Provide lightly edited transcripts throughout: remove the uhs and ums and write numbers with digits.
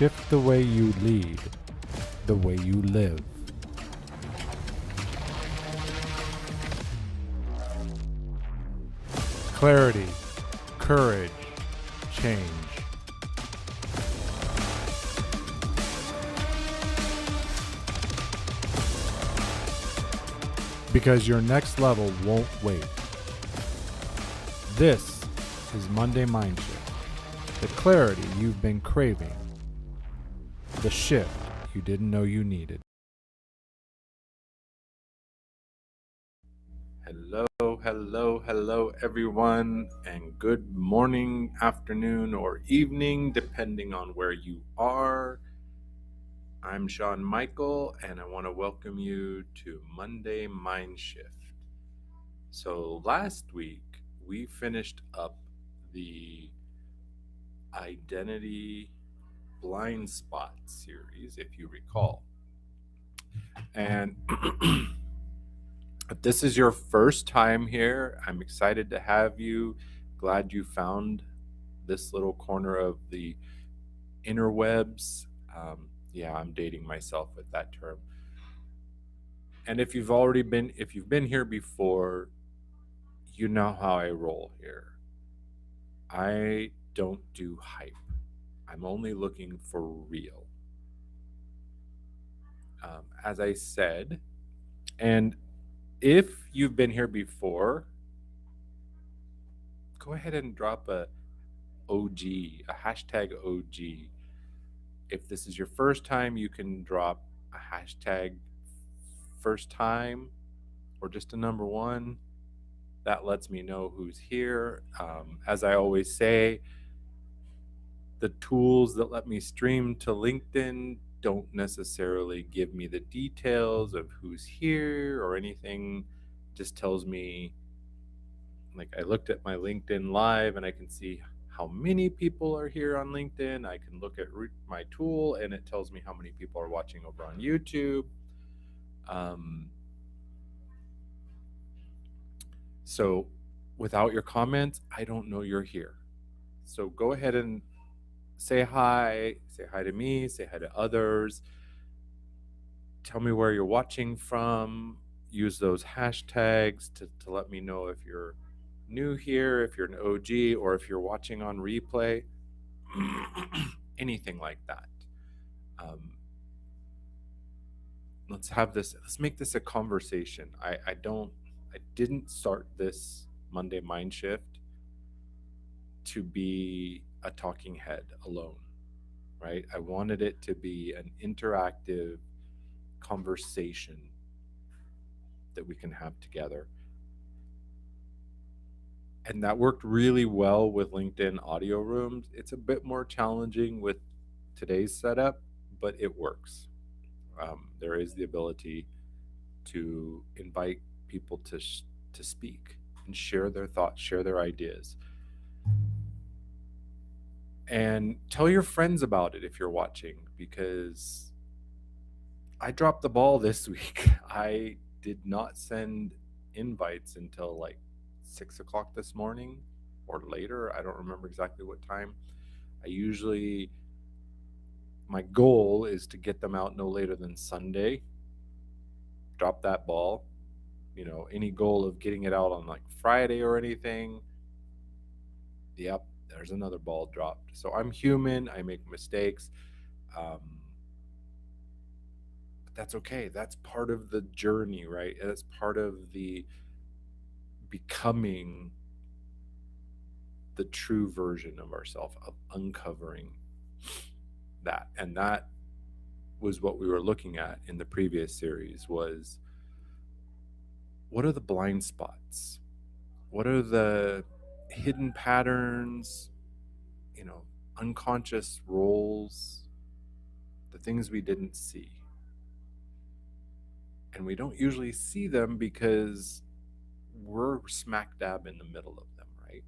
shift the way you lead, the way you live. Clarity, courage, change. Because your next level won't wait. This is Monday MindShift, the clarity you've been craving, the shift you didn't know you needed. Hello, everyone, and good morning, afternoon, or evening, depending on where you are. I'm Shawn Michael, and I want to welcome you to Monday MindShift. So last week, we finished up the Identity Blind Spot series, if you recall. And if this is your first time here, I'm excited to have you. Glad you found this little corner of the interwebs. I'm dating myself with that term. And if you've been here before, you know how I roll here. I don't do hype. I'm only looking for real. As I said, and if you've been here before, go ahead and drop a hashtag OG. If this is your first time, you can drop a hashtag first time or just a number one. That lets me know who's here. As I always say, the tools that let me stream to LinkedIn don't necessarily give me the details of who's here or anything. Just tells me, like, I looked at my LinkedIn live and I can see how many people are here on LinkedIn. I can look at my tool and it tells me how many people are watching over on YouTube. So without your comments, I don't know you're here. So go ahead and say hi to me, say hi to others. Tell me where you're watching from. Use those hashtags to let me know if you're new here, if you're an OG, or if you're watching on replay. Anything like that. Let's make this a conversation. I didn't start this Monday MindShift to be a talking head alone, right? I wanted it to be an interactive conversation that we can have together. And that worked really well with LinkedIn audio rooms. It's a bit more challenging with today's setup, but it works. There is the ability to invite people to speak and share their thoughts, share their ideas. And tell your friends about it if you're watching, because I dropped the ball this week. I did not send invites until like 6 o'clock this morning or later. I don't remember exactly what time. My goal is to get them out no later than Sunday. Drop that ball. Any goal of getting it out on like Friday or anything, yep, there's another ball dropped. So I'm human. I make mistakes. But that's okay. That's part of the journey, right? That's part of the becoming the true version of ourselves, of uncovering that. And that was what we were looking at in the previous series, was what are the blind spots? What are the hidden patterns, unconscious roles, the things we didn't see? And we don't usually see them because we're smack dab in the middle of them, right?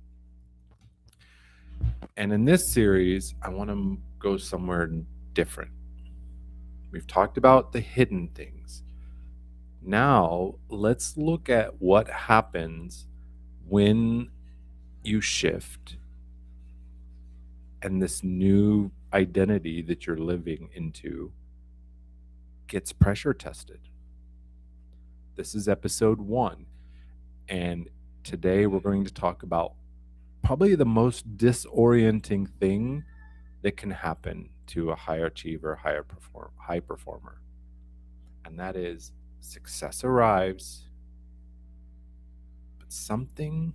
And in this series, I want to go somewhere different. We've talked about the hidden things. Now, let's look at what happens when you shift and this new identity that you're living into gets pressure tested. This is episode 1, and today we're going to talk about probably the most disorienting thing that can happen to a high achiever, high performer. And that is success arrives, but something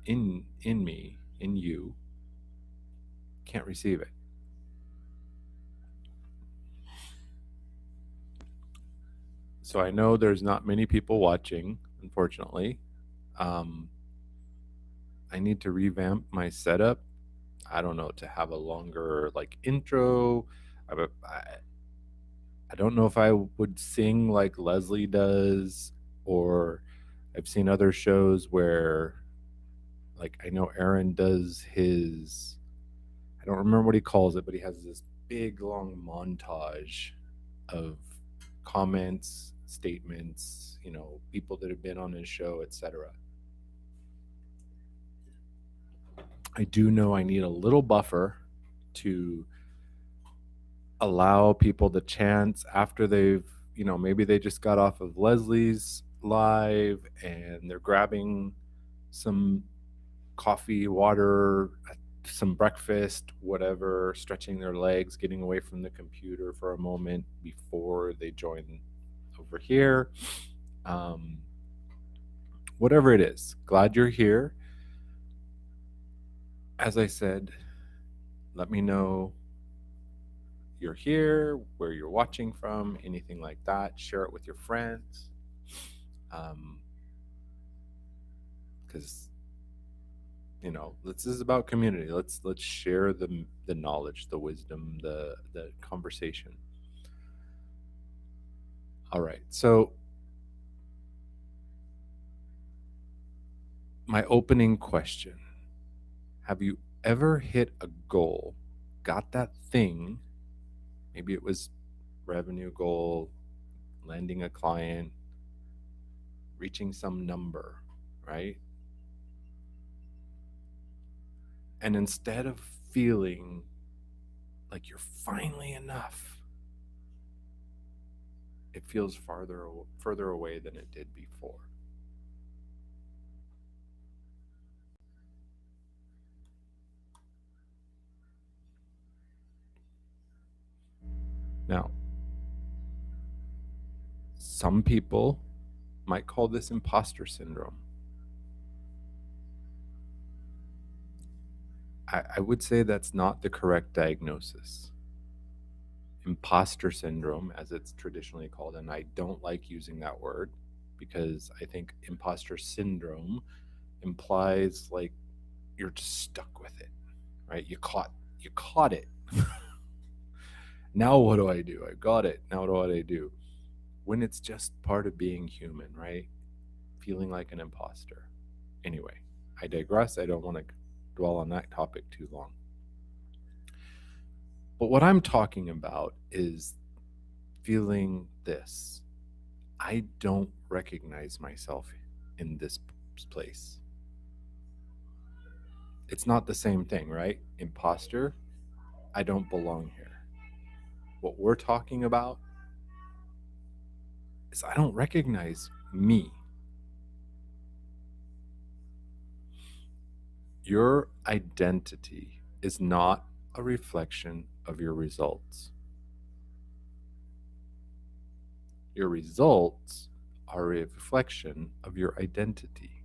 in me, in you, can't receive it. So I know there's not many people watching, unfortunately. I need to revamp my setup. I don't know, to have a longer intro. I don't know if I would sing like Leslie does, or I've seen other shows where, I know Aaron does his, I don't remember what he calls it, but he has this big long montage of comments, statements, people that have been on his show, etc. I do know I need a little buffer to allow people the chance after they've, maybe they just got off of Leslie's live and they're grabbing some coffee, water, some breakfast, whatever, stretching their legs, getting away from the computer for a moment before they join over here. Whatever it is, glad you're here. As I said, let me know you're here, where you're watching from, anything like that. Share it with your friends. Because this is about community. Let's share the knowledge, the wisdom, the conversation. All right. So my opening question: have you ever hit a goal, got that thing? Maybe it was revenue goal, landing a client, reaching some number, right? And instead of feeling like you're finally enough, it feels further away than it did before. Now, some people might call this imposter syndrome. I would say that's not the correct diagnosis. Imposter syndrome, as it's traditionally called, and I don't like using that word because I think imposter syndrome implies like you're just stuck with it, right? You caught it. Now what do? I got it. Now what do? When it's just part of being human, right? Feeling like an imposter. Anyway, I digress. I don't want to dwell on that topic too long. But what I'm talking about is feeling this. I don't recognize myself in this place. It's not the same thing, right? Imposter, I don't belong here. What we're talking about is I don't recognize me. Your identity is not a reflection of your results. Your results are a reflection of your identity.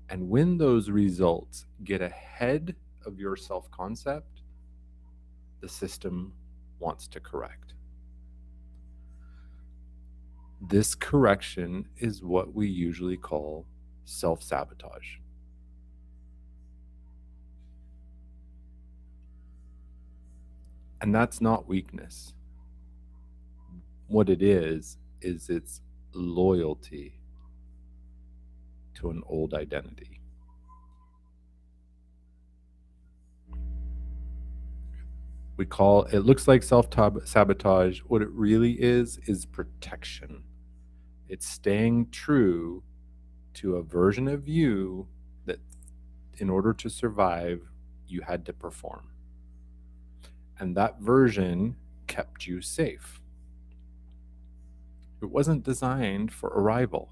And when those results get ahead of your self-concept, the system wants to correct. This correction is what we usually call self-sabotage. And that's not weakness. What it is it's loyalty to an old identity. We call it, looks like self-sabotage. What it really is protection. It's staying true to a version of you that in order to survive, you had to perform. And that version kept you safe. It wasn't designed for arrival.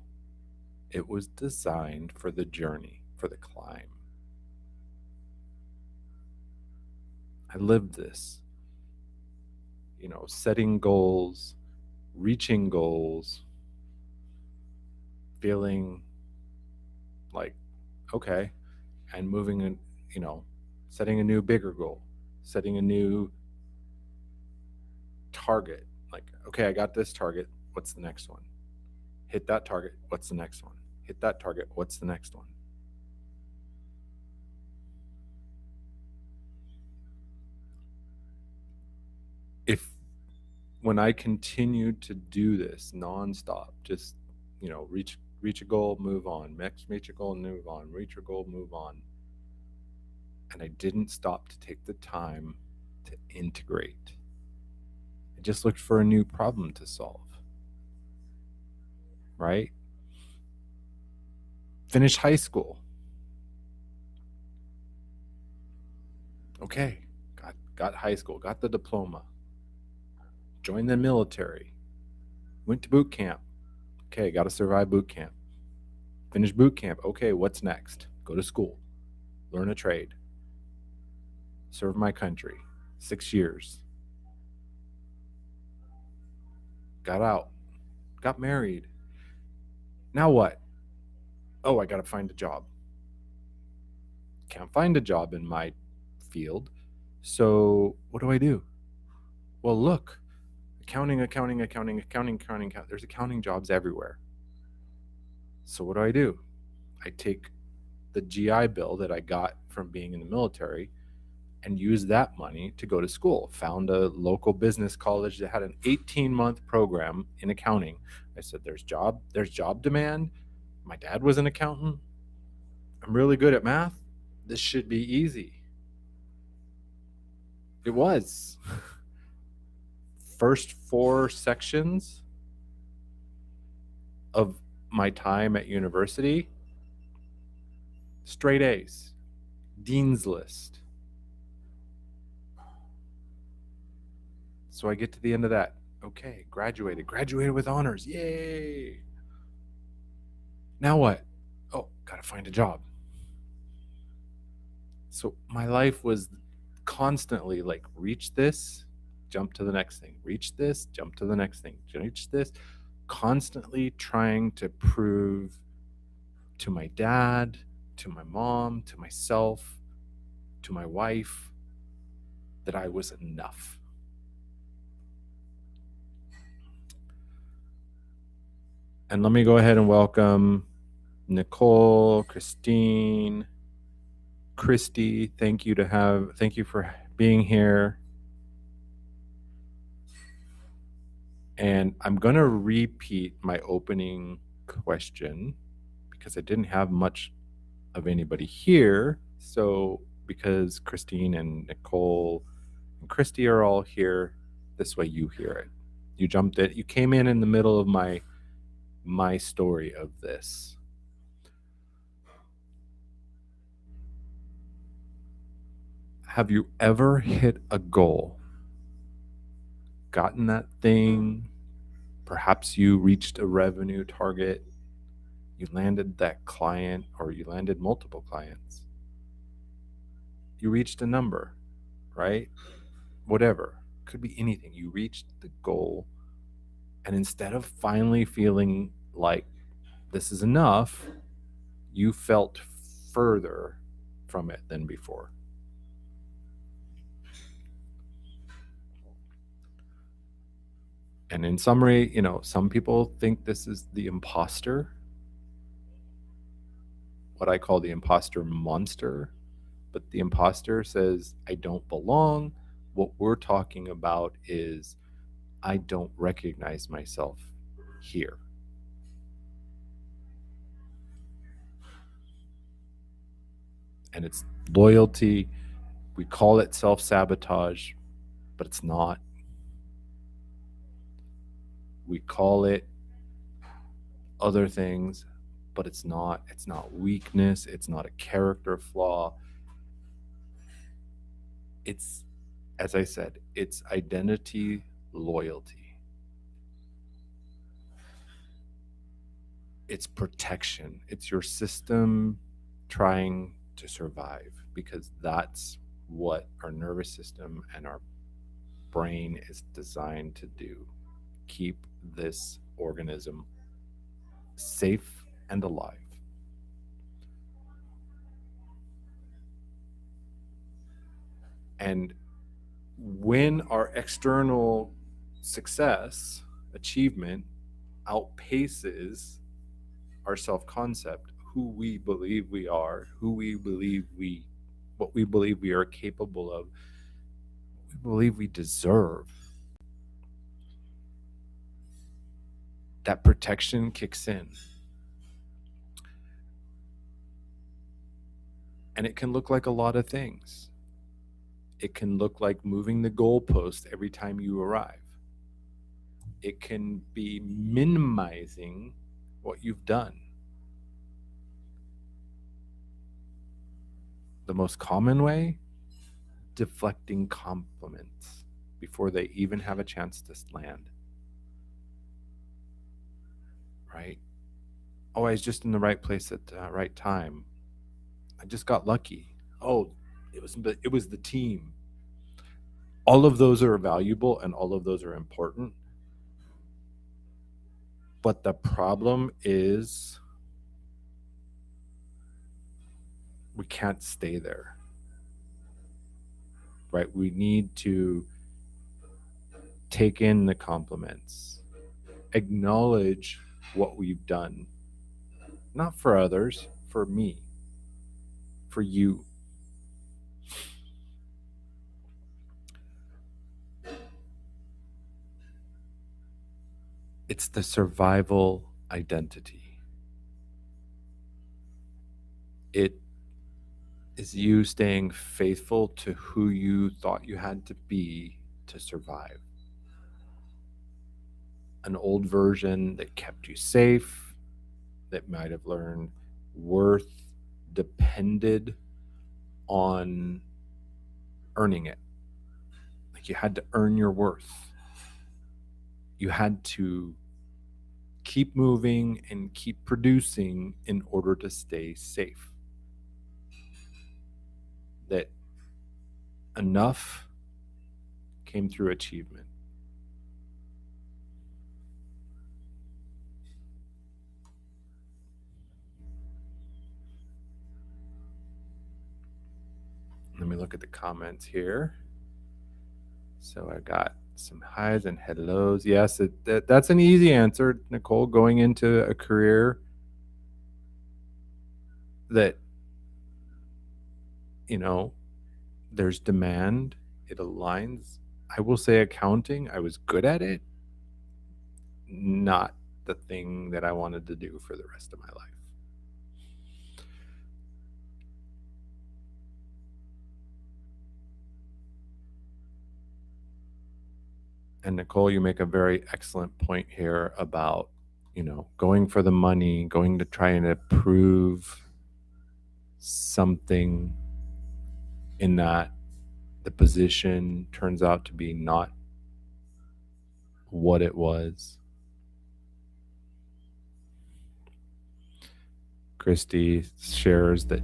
It was designed for the journey, for the climb. I lived this, setting goals, reaching goals, feeling like, okay, and moving in, setting a new bigger goal, setting a new target. Like, okay, I got this target. What's the next one? Hit that target. What's the next one? Hit that target. What's the next one? If when I continued to do this nonstop, just reach a goal, move on, reach a goal, move on, reach a goal, move on, and I didn't stop to take the time to integrate. I just looked for a new problem to solve. Right? Finish high school. Okay, got high school, got the diploma, joined the military, went to boot camp. Okay, got to survive boot camp. Finish boot camp. Okay, what's next? Go to school, learn a trade, serve my country. 6 years. Got out, got married. Now what? Oh, I got to find a job. Can't find a job in my field. So what do? Well, look, accounting. There's accounting jobs everywhere. So what do? I take the GI Bill that I got from being in the military and use that money to go to school. Found a local business college that had an 18-month program in accounting. I said, there's job demand. My dad was an accountant. I'm really good at math. This should be easy. It was. First 4 sections of my time at university, straight A's, dean's list. So I get to the end of that. Okay, graduated with honors. Yay. Now what? Oh, gotta find a job. So my life was constantly like, reach this, jump to the next thing, reach this, jump to the next thing, reach this, constantly trying to prove to my dad, to my mom, to myself, to my wife, that I was enough. And let me go ahead and welcome Nicole, Christine, Christy. Thank you for being here. And I'm going to repeat my opening question because I didn't have much of anybody here. So because Christine and Nicole and Christy are all here, this way you hear it. You came in the middle of my story of this. Have you ever hit a goal? Gotten that thing? Perhaps you reached a revenue target. You landed that client, or you landed multiple clients. You reached a number, right? Whatever. Could be anything. You reached the goal. And instead of finally feeling like this is enough, you felt further from it than before. And in summary, some people think this is the imposter, what I call the imposter monster. But the imposter says, I don't belong. What we're talking about is, I don't recognize myself here. And it's loyalty. We call it self-sabotage, but it's not. We call it other things, but it's not. It's not weakness. It's not a character flaw. It's As I said, it's identity loyalty. It's protection. It's your system trying to survive, because that's what our nervous system and our brain is designed to do. Keep this organism safe and alive. And when our external success, achievement, outpaces our self concept, who we believe we are, what we believe we are capable of, we believe we deserve, that protection kicks in. And it can look like a lot of things. It can look like moving the goalpost every time you arrive. It can be minimizing what you've done. The most common way, deflecting compliments before they even have a chance to land. Right? Oh, I was just in the right place at the right time. I just got lucky. Oh, it was the team. All of those are valuable and all of those are important. But the problem is we can't stay there. Right? We need to take in the compliments, acknowledge what we've done, not for others, for me, for you. It's the survival identity. It is you staying faithful to who you thought you had to be to survive. An old version that kept you safe, that might have learned worth depended on earning it. Like you had to earn your worth. You had to keep moving and keep producing in order to stay safe. That enough came through achievement. Let me look at the comments here. So I got some highs and hellos. Yes, that's an easy answer, Nicole. Going into a career that, you know, there's demand, it aligns. I will say accounting, I was good at it, not the thing that I wanted to do for the rest of my life. And Nicole, you make a very excellent point here about, going for the money, going to try and prove something in that the position turns out to be not what it was. Christy shares that,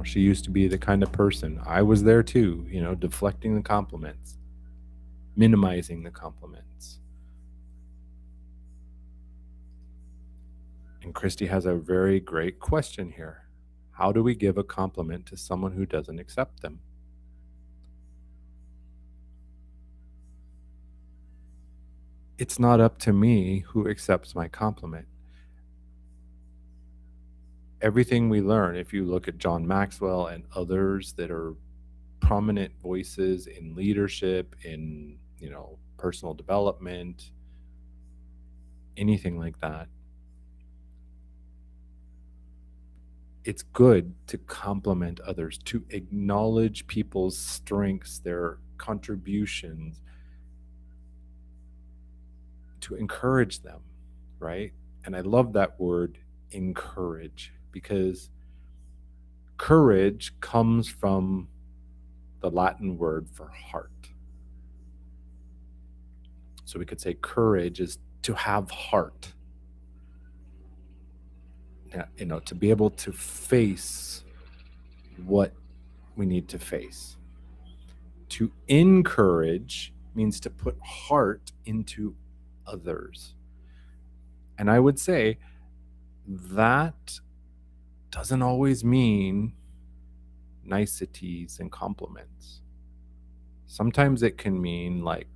she used to be the kind of person, I was there too, deflecting the compliments, minimizing the compliments. And Christy has a very great question here. How do we give a compliment to someone who doesn't accept them? It's not up to me who accepts my compliment. Everything we learn, if you look at John Maxwell and others that are prominent voices in leadership, in, personal development, anything like that, it's good to compliment others, to acknowledge people's strengths, their contributions, to encourage them, right? And I love that word, encourage, because courage comes from the Latin word for heart. So we could say courage is to have heart. To be able to face what we need to face. To encourage means to put heart into others. And I would say that doesn't always mean niceties and compliments. Sometimes it can mean like,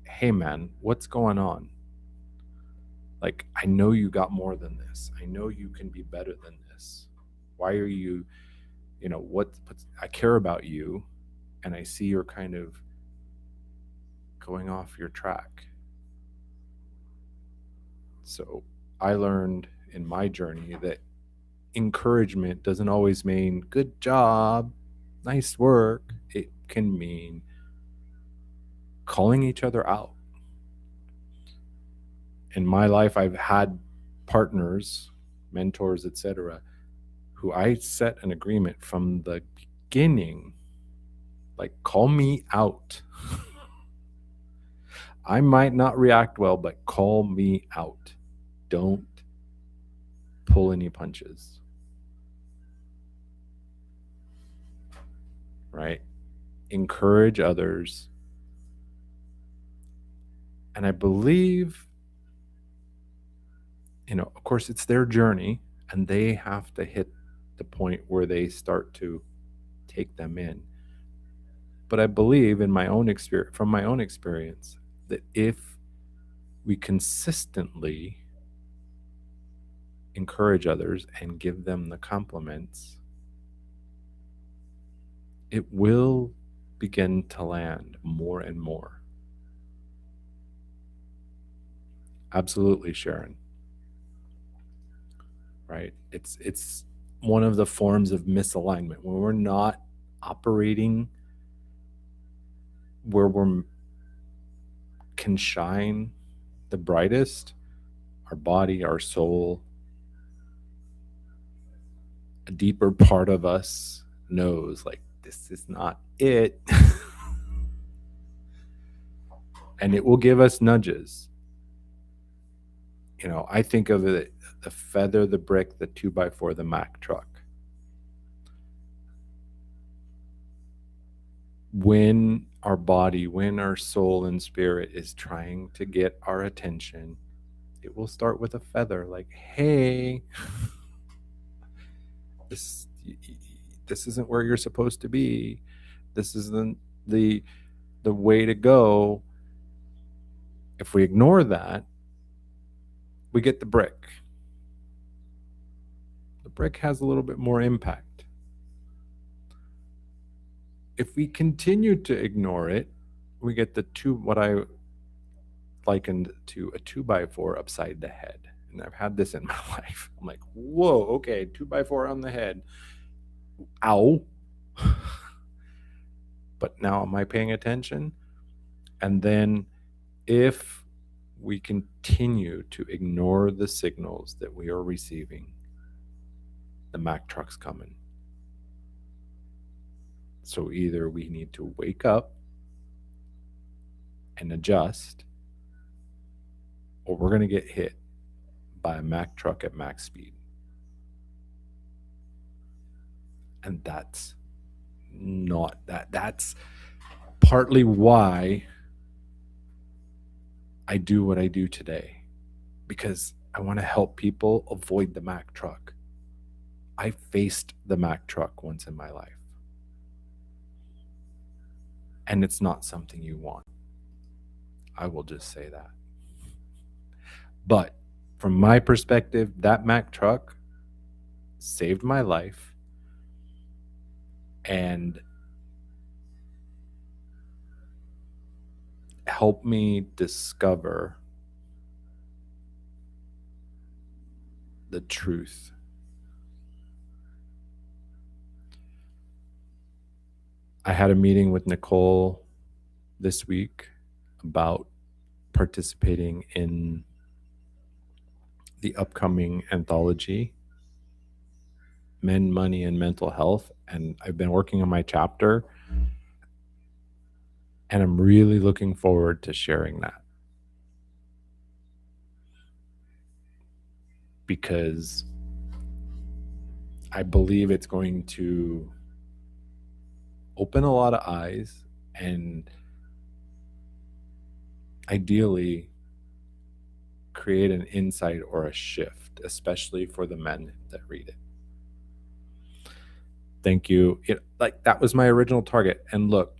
hey man, what's going on? Like, I know you got more than this. I know you can be better than this. Why are you, I care about you, and I see you're kind of going off your track. So I learned in my journey that encouragement doesn't always mean good job, nice work. It can mean calling each other out. In my life, I've had partners, mentors, etc., who I set an agreement from the beginning, like, call me out. I might not react well, but call me out. Don't pull any punches. Right? Encourage others. And I believe, of course, it's their journey, and they have to hit the point where they start to take them in. But I believe from my own experience, that if we consistently encourage others and give them the compliments, it will begin to land more and more. Absolutely, Sharon. Right? It's one of the forms of misalignment when we're not operating where we can shine the brightest. Our body, our soul, a deeper part of us knows, like, this is not it. And it will give us nudges. I think of it, the feather, the brick, the 2x4, the Mack truck. When our body, when our soul and spirit is trying to get our attention, it will start with a feather, like, hey, this isn't where you're supposed to be. This isn't the way to go. If we ignore that, we get the brick. The brick has a little bit more impact. If we continue to ignore it, we get what I likened to a 2x4 upside the head. And I've had this in my life. I'm like, whoa, okay, 2x4 on the head. Ow. But now am I paying attention? And then if we continue to ignore the signals that we are receiving, the Mack truck's coming. So either we need to wake up and adjust, or we're going to get hit by a Mack truck at max speed. And that's partly why I do what I do today, because I want to help people avoid the Mack truck. I faced the Mack truck once in my life, and it's not something you want. I will just say that. But from my perspective, that Mack truck saved my life and helped me discover the truth. I had a meeting with Nicole this week about participating in the upcoming anthology, Men, Money, and Mental Health. And I've been working on my chapter, and I'm really looking forward to sharing that. because I believe it's going to open a lot of eyes and ideally create an insight or a shift, especially for the men that read it. Thank you. That was my original target. And look,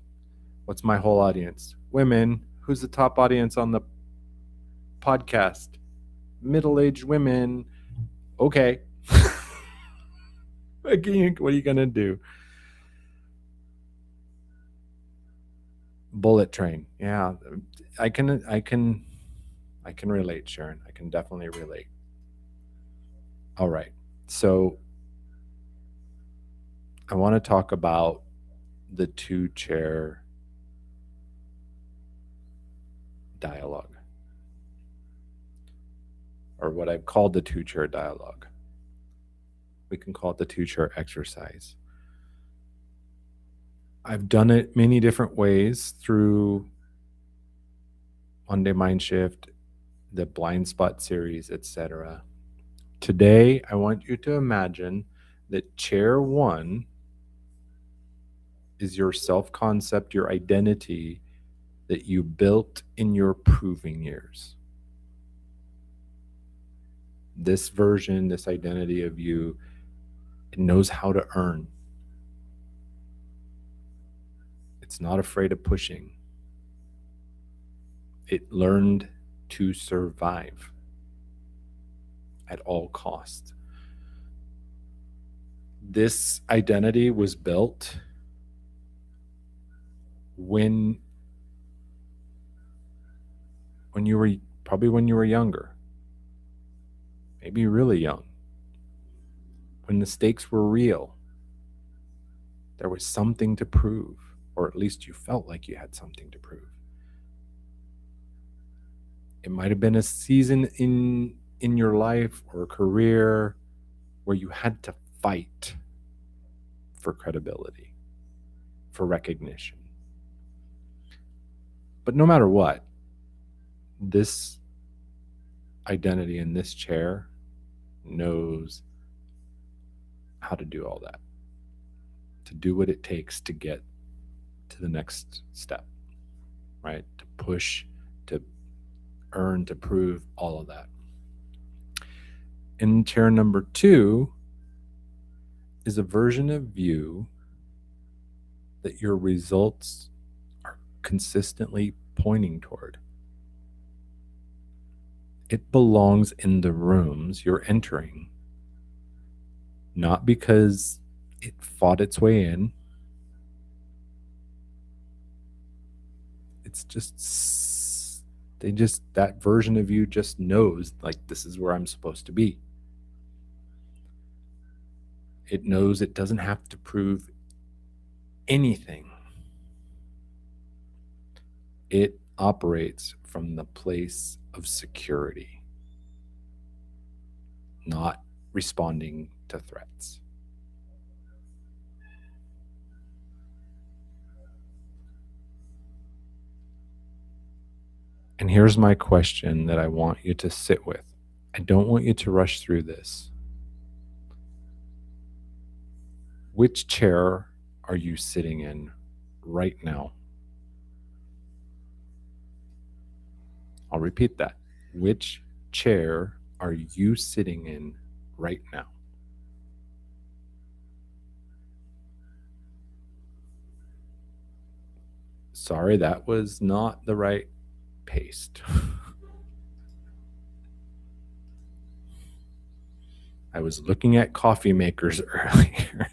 what's my whole audience? Women. Who's the top audience on the podcast? Middle-aged women. Okay. What are you gonna do? Bullet train. Yeah, I can relate, Sharon. I can definitely relate. All right. So I want to talk about the two-chair dialogue, or what I've called the two-chair dialogue. We can call it the two-chair exercise. I've done it many different ways through Monday MindShift, the Blind Spot series, etc. Today, I want you to imagine that chair one is your self-concept, your identity that you built in your proving years. This version, this identity of you, it knows how to earn. It's not afraid of pushing. It learned to survive at all costs. This identity was built when you were younger, maybe really young, when the stakes were real. There was something to prove, or at least you felt like you had something to prove. It might have been a season in your life or career where you had to fight for credibility, for recognition. But no matter what, this identity in this chair knows how to do all that, to do what it takes to get to the next step, right? To push, to earn, to prove, all of that. In chair number 2 is a version of you that your results are consistently pointing toward. It belongs in the rooms you're entering, not because it fought its way in. It's just, that version of you just knows, like, this is where I'm supposed to be. It knows it doesn't have to prove anything. It operates from the place of security, not responding to threats. And here's my question that I want you to sit with. I don't want you to rush through this. Which chair are you sitting in right now? I'll repeat that. Which chair are you sitting in right now? Sorry, that was not the right paste. I was looking at coffee makers earlier.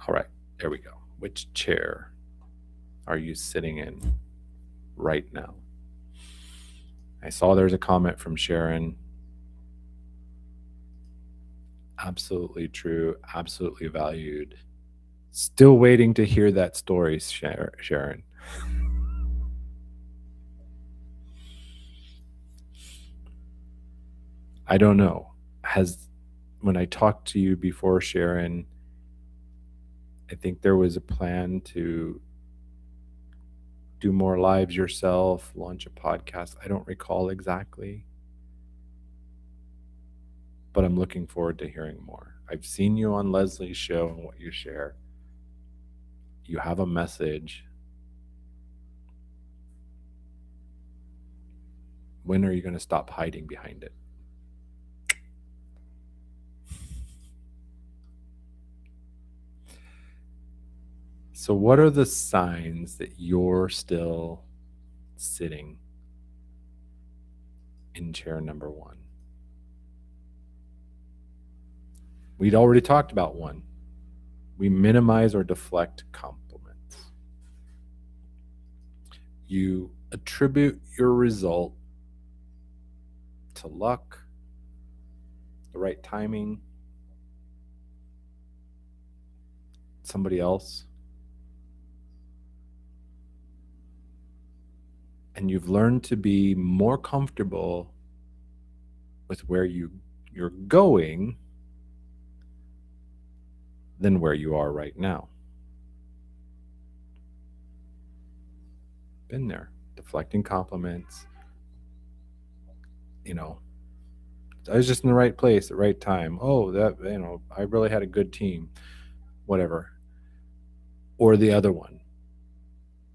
All right, there we go. Which chair are you sitting in right now? I saw there's a comment from Sharon. Absolutely true, absolutely valued. Still waiting to hear that story, Sharon. I don't know. When I talked to you before, Sharon, I think there was a plan to do more lives yourself, launch a podcast. I don't recall exactly, but I'm looking forward to hearing more. I've seen you on Leslie's show and what you share. You have a message. When are you going to stop hiding behind it? So, what are the signs that you're still sitting in chair number one? We'd already talked about one. We minimize or deflect compliments. You attribute your result to luck, the right timing, somebody else. And you've learned to be more comfortable with where you're going than where you are right now. Been there, deflecting compliments. I was just in the right place at the right time. Oh, I really had a good team, whatever. Or the other one,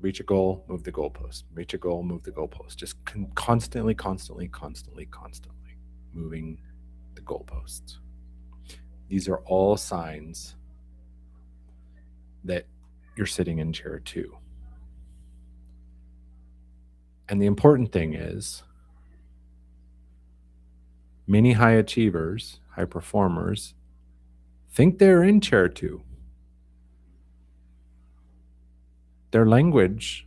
reach a goal, move the goalpost, reach a goal, move the goalpost, just constantly moving the goalposts. These are all signs that you're sitting in chair two. And the important thing is, many high achievers, high performers, think they're in chair two. Their language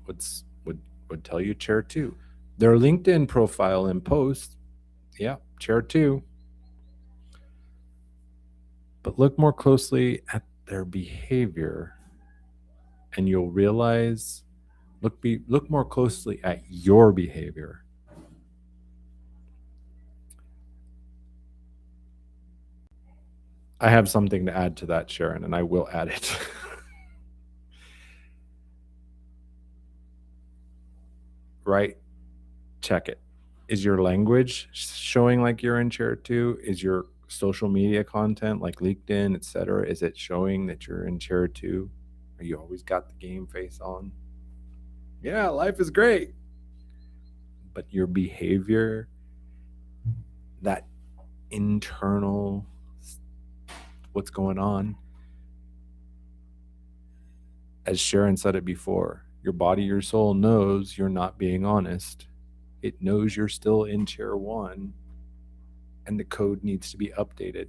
would tell you chair two. Their LinkedIn profile and post, yeah, chair two. But look more closely at their behavior and you'll realize, look more closely at your behavior. I have something to add to that, Sharon, and I will add it. Right? Check it. Is your language showing like you're in chair two? Is your social media content like LinkedIn, etc., is it showing that you're in chair two? Are you always got the game face on? Yeah, life is great. But your behavior, that internal, what's going on, as Sharon said it before, your body, your soul knows you're not being honest. It knows you're still in chair one and the code needs to be updated.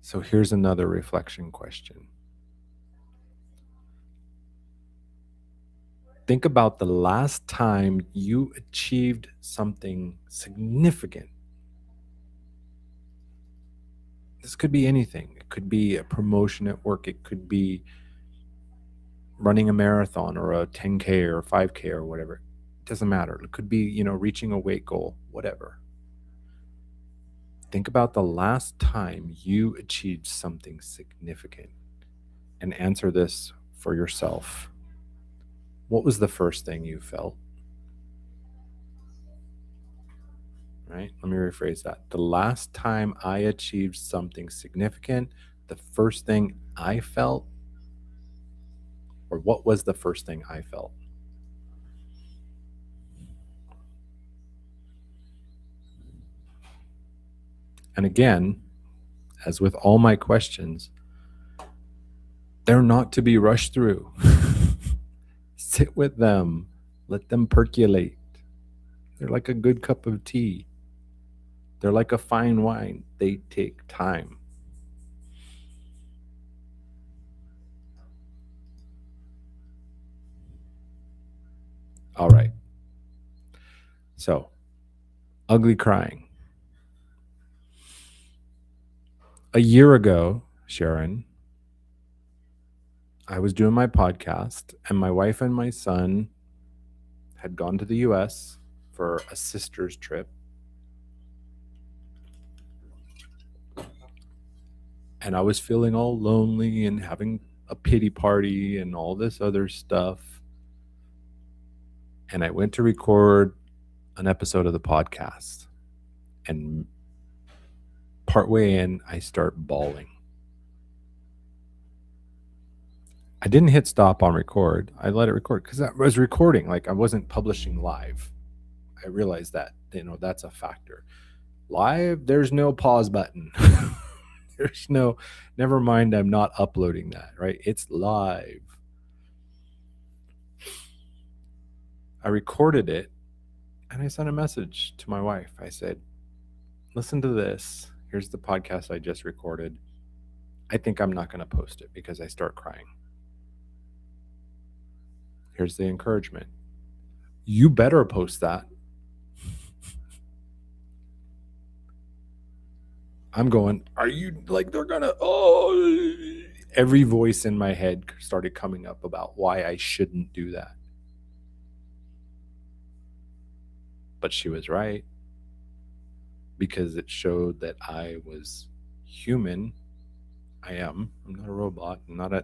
So here's another reflection question. Think about the last time you achieved something significant. This could be anything. It could be a promotion at work. It could be running a marathon or a 10K or 5K or whatever. It doesn't matter. It could be, reaching a weight goal, whatever. Think about the last time you achieved something significant and answer this for yourself. What was the first thing you felt? Right? Let me rephrase that. The last time I achieved something significant, the first thing I felt, or what was the first thing I felt? And again, as with all my questions, they're not to be rushed through. Sit with them, let them percolate. They're like a good cup of tea. They're like a fine wine. They take time. All right. So, ugly crying. A year ago, Sharon, I was doing my podcast and my wife and my son had gone to the US for a sister's trip. And I was feeling all lonely and having a pity party and all this other stuff. And I went to record an episode of the podcast. And partway in, I start bawling. I didn't hit stop on record. I let it record because I was recording. Like, I wasn't publishing live. I realized that, that's a factor. Live, there's no pause button. There's no, never mind, I'm not uploading that, right? It's live. I recorded it and I sent a message to my wife. I said, listen to this. Here's the podcast I just recorded. I think I'm not going to post it because I start crying. Here's the encouragement. You better post that. I'm going, are you like, they're going to, every voice in my head started coming up about why I shouldn't do that. But she was right, because it showed that I was human. I am. I'm not a robot.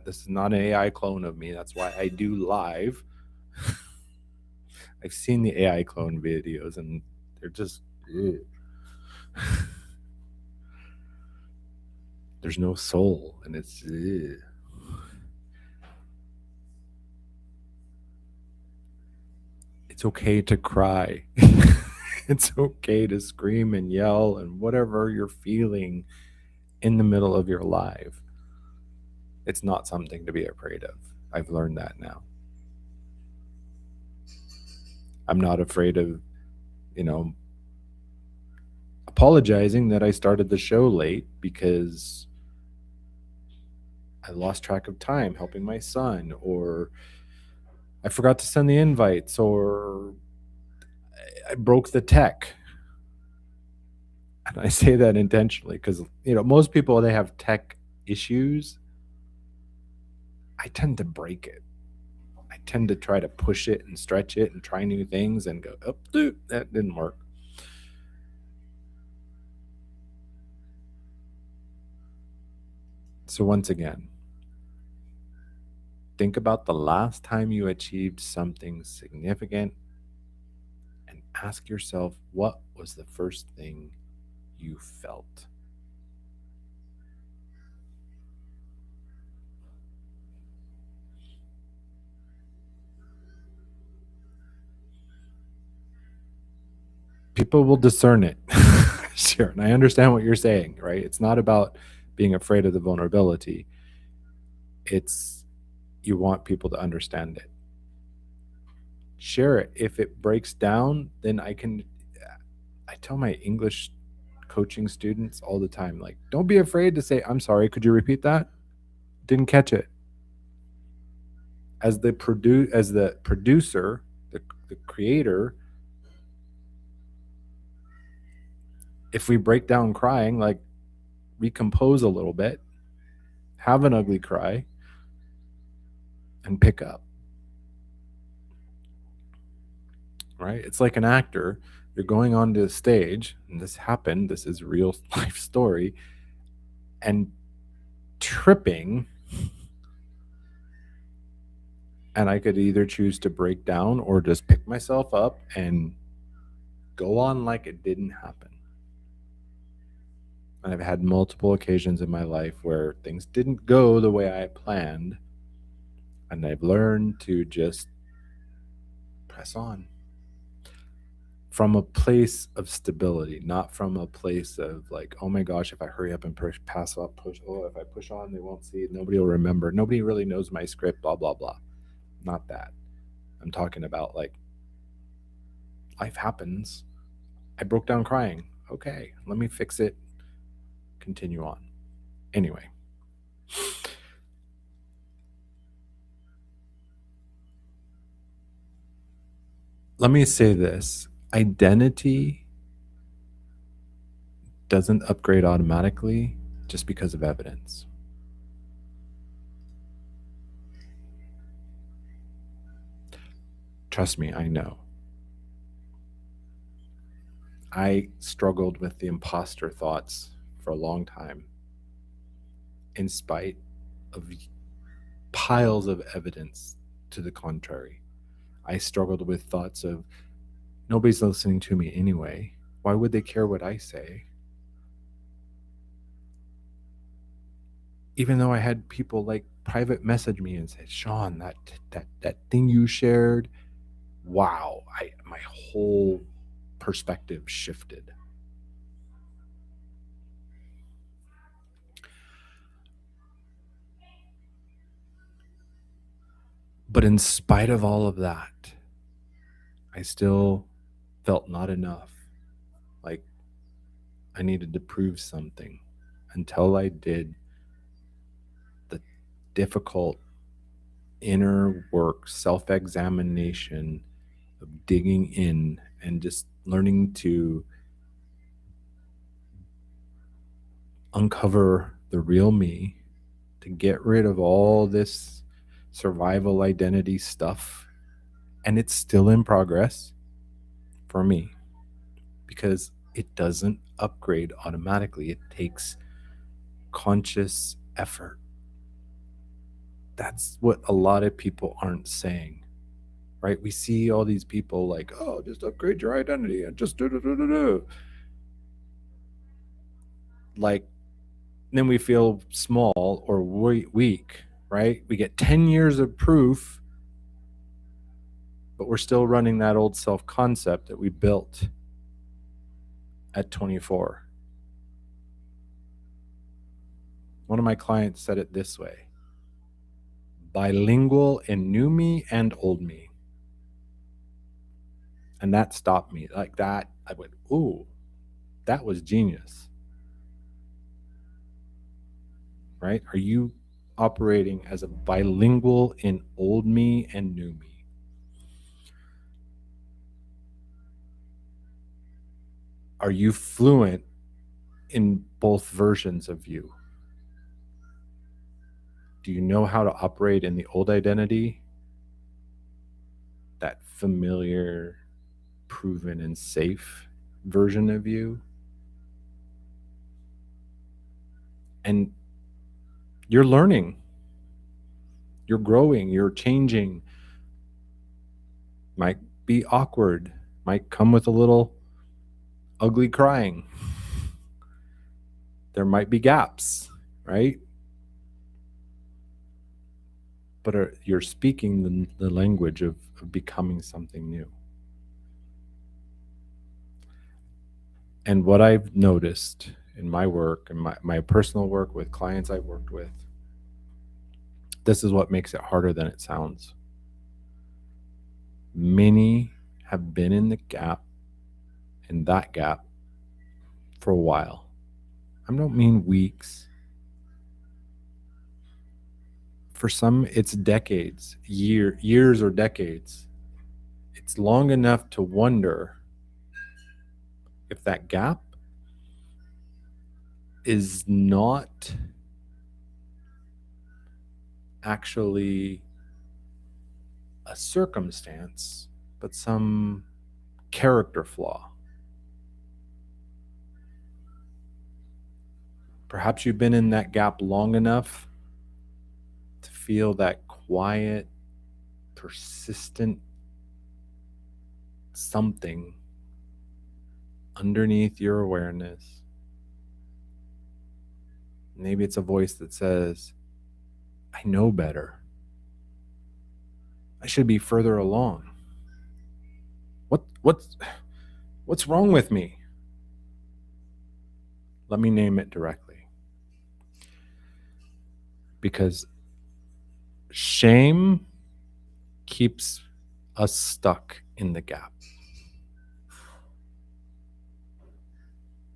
This is not an AI clone of me. That's why I do live. I've seen the AI clone videos and they're just, there's no soul and it's, it's okay to cry. It's okay to scream and yell and whatever you're feeling in the middle of your life. It's not something to be afraid of. I've learned that now. I'm not afraid of, apologizing that I started the show late because I lost track of time helping my son, or I forgot to send the invites, or I broke the tech. And I say that intentionally because, most people, they have tech issues. I tend to break it. I tend to try to push it and stretch it and try new things and go, oh, dude, that didn't work. So once again, think about the last time you achieved something significant and ask yourself, what was the first thing you felt? People will discern it. Sure. And I understand what you're saying, right? It's not about being afraid of the vulnerability. It's, you want people to understand it. Share it. If it breaks down, then I tell my English coaching students all the time, like, don't be afraid to say, I'm sorry, could you repeat that? Didn't catch it. As the producer, the creator, if we break down crying, like, recompose a little bit, have an ugly cry, and pick up. Right? It's like an actor. You're going onto the stage, and this happened. This is a real life story, and tripping. And I could either choose to break down or just pick myself up and go on like it didn't happen. And I've had multiple occasions in my life where things didn't go the way I planned. And I've learned to just press on from a place of stability, not from a place of like, oh my gosh, if I hurry up and if I push on, they won't see it. Nobody will remember. Nobody really knows my script, blah, blah, blah. Not that. I'm talking about like, life happens. I broke down crying. Okay, let me fix it. Continue on. Anyway. Let me say this. Identity doesn't upgrade automatically just because of evidence. Trust me, I know. I struggled with the imposter thoughts for a long time, in spite of piles of evidence to the contrary. I struggled with thoughts of nobody's listening to me anyway. Why would they care what I say? Even though I had people like private message me and say, Shawn, that thing you shared, wow, my whole perspective shifted. But in spite of all of that, I still felt not enough. Like I needed to prove something until I did the difficult inner work, self examination of digging in and just learning to uncover the real me, to get rid of all this survival identity stuff. And it's still in progress for me because it doesn't upgrade automatically. It takes conscious effort. That's what a lot of people aren't saying, right? We see all these people like, oh, just upgrade your identity and just do. Like, then we feel small or weak, right? We get 10 years of proof, but we're still running that old self concept that we built at 24. One of my clients said it this way: bilingual in new me and old me. And that stopped me. Like that, I went, ooh, that was genius. Right? Are you operating as a bilingual in old me and new me? Are you fluent in both versions of you? Do you know how to operate in the old identity, that familiar, proven, and safe version of you? And you're learning, you're growing, you're changing. Might be awkward, might come with a little ugly crying. There might be gaps, right? But you're speaking the language of becoming something new. And what I've noticed in my work and my personal work with clients I've worked with, this is what makes it harder than it sounds. Many have been in that gap for a while. I don't mean weeks. For some, it's decades, years or decades. It's long enough to wonder if that gap is not actually a circumstance, but some character flaw. Perhaps you've been in that gap long enough to feel that quiet, persistent something underneath your awareness. Maybe it's a voice that says, I know better. I should be further along. What's wrong with me? Let me name it directly. Because shame keeps us stuck in the gap.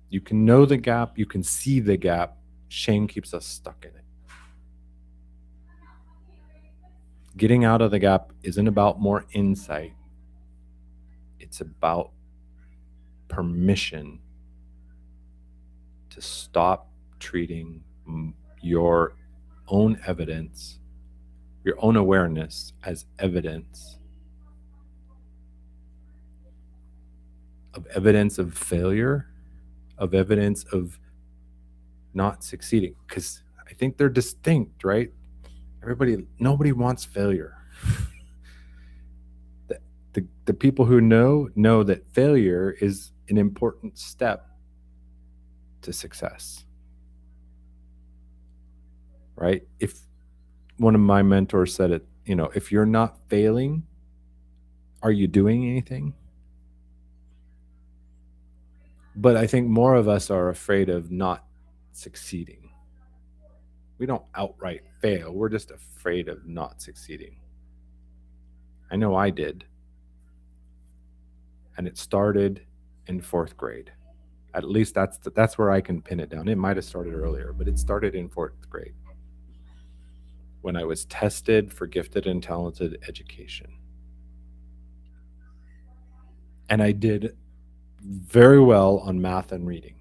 You can know the gap, you can see the gap. Shame keeps us stuck in it. Getting out of the gap isn't about more insight. It's about permission to stop treating your own evidence, your own awareness as evidence of evidence of failure, of evidence of not succeeding, because I think they're distinct, right? Nobody wants failure. The people who know that failure is an important step to success, right? If one of my mentors said it, if you're not failing, are you doing anything? But I think more of us are afraid of not succeeding. We don't outright fail. We're just afraid of not succeeding. I know I did. And it started in 4th grade. At least that's where I can pin it down. It might have started earlier, but it started in 4th grade when I was tested for gifted and talented education. And I did very well on math and reading.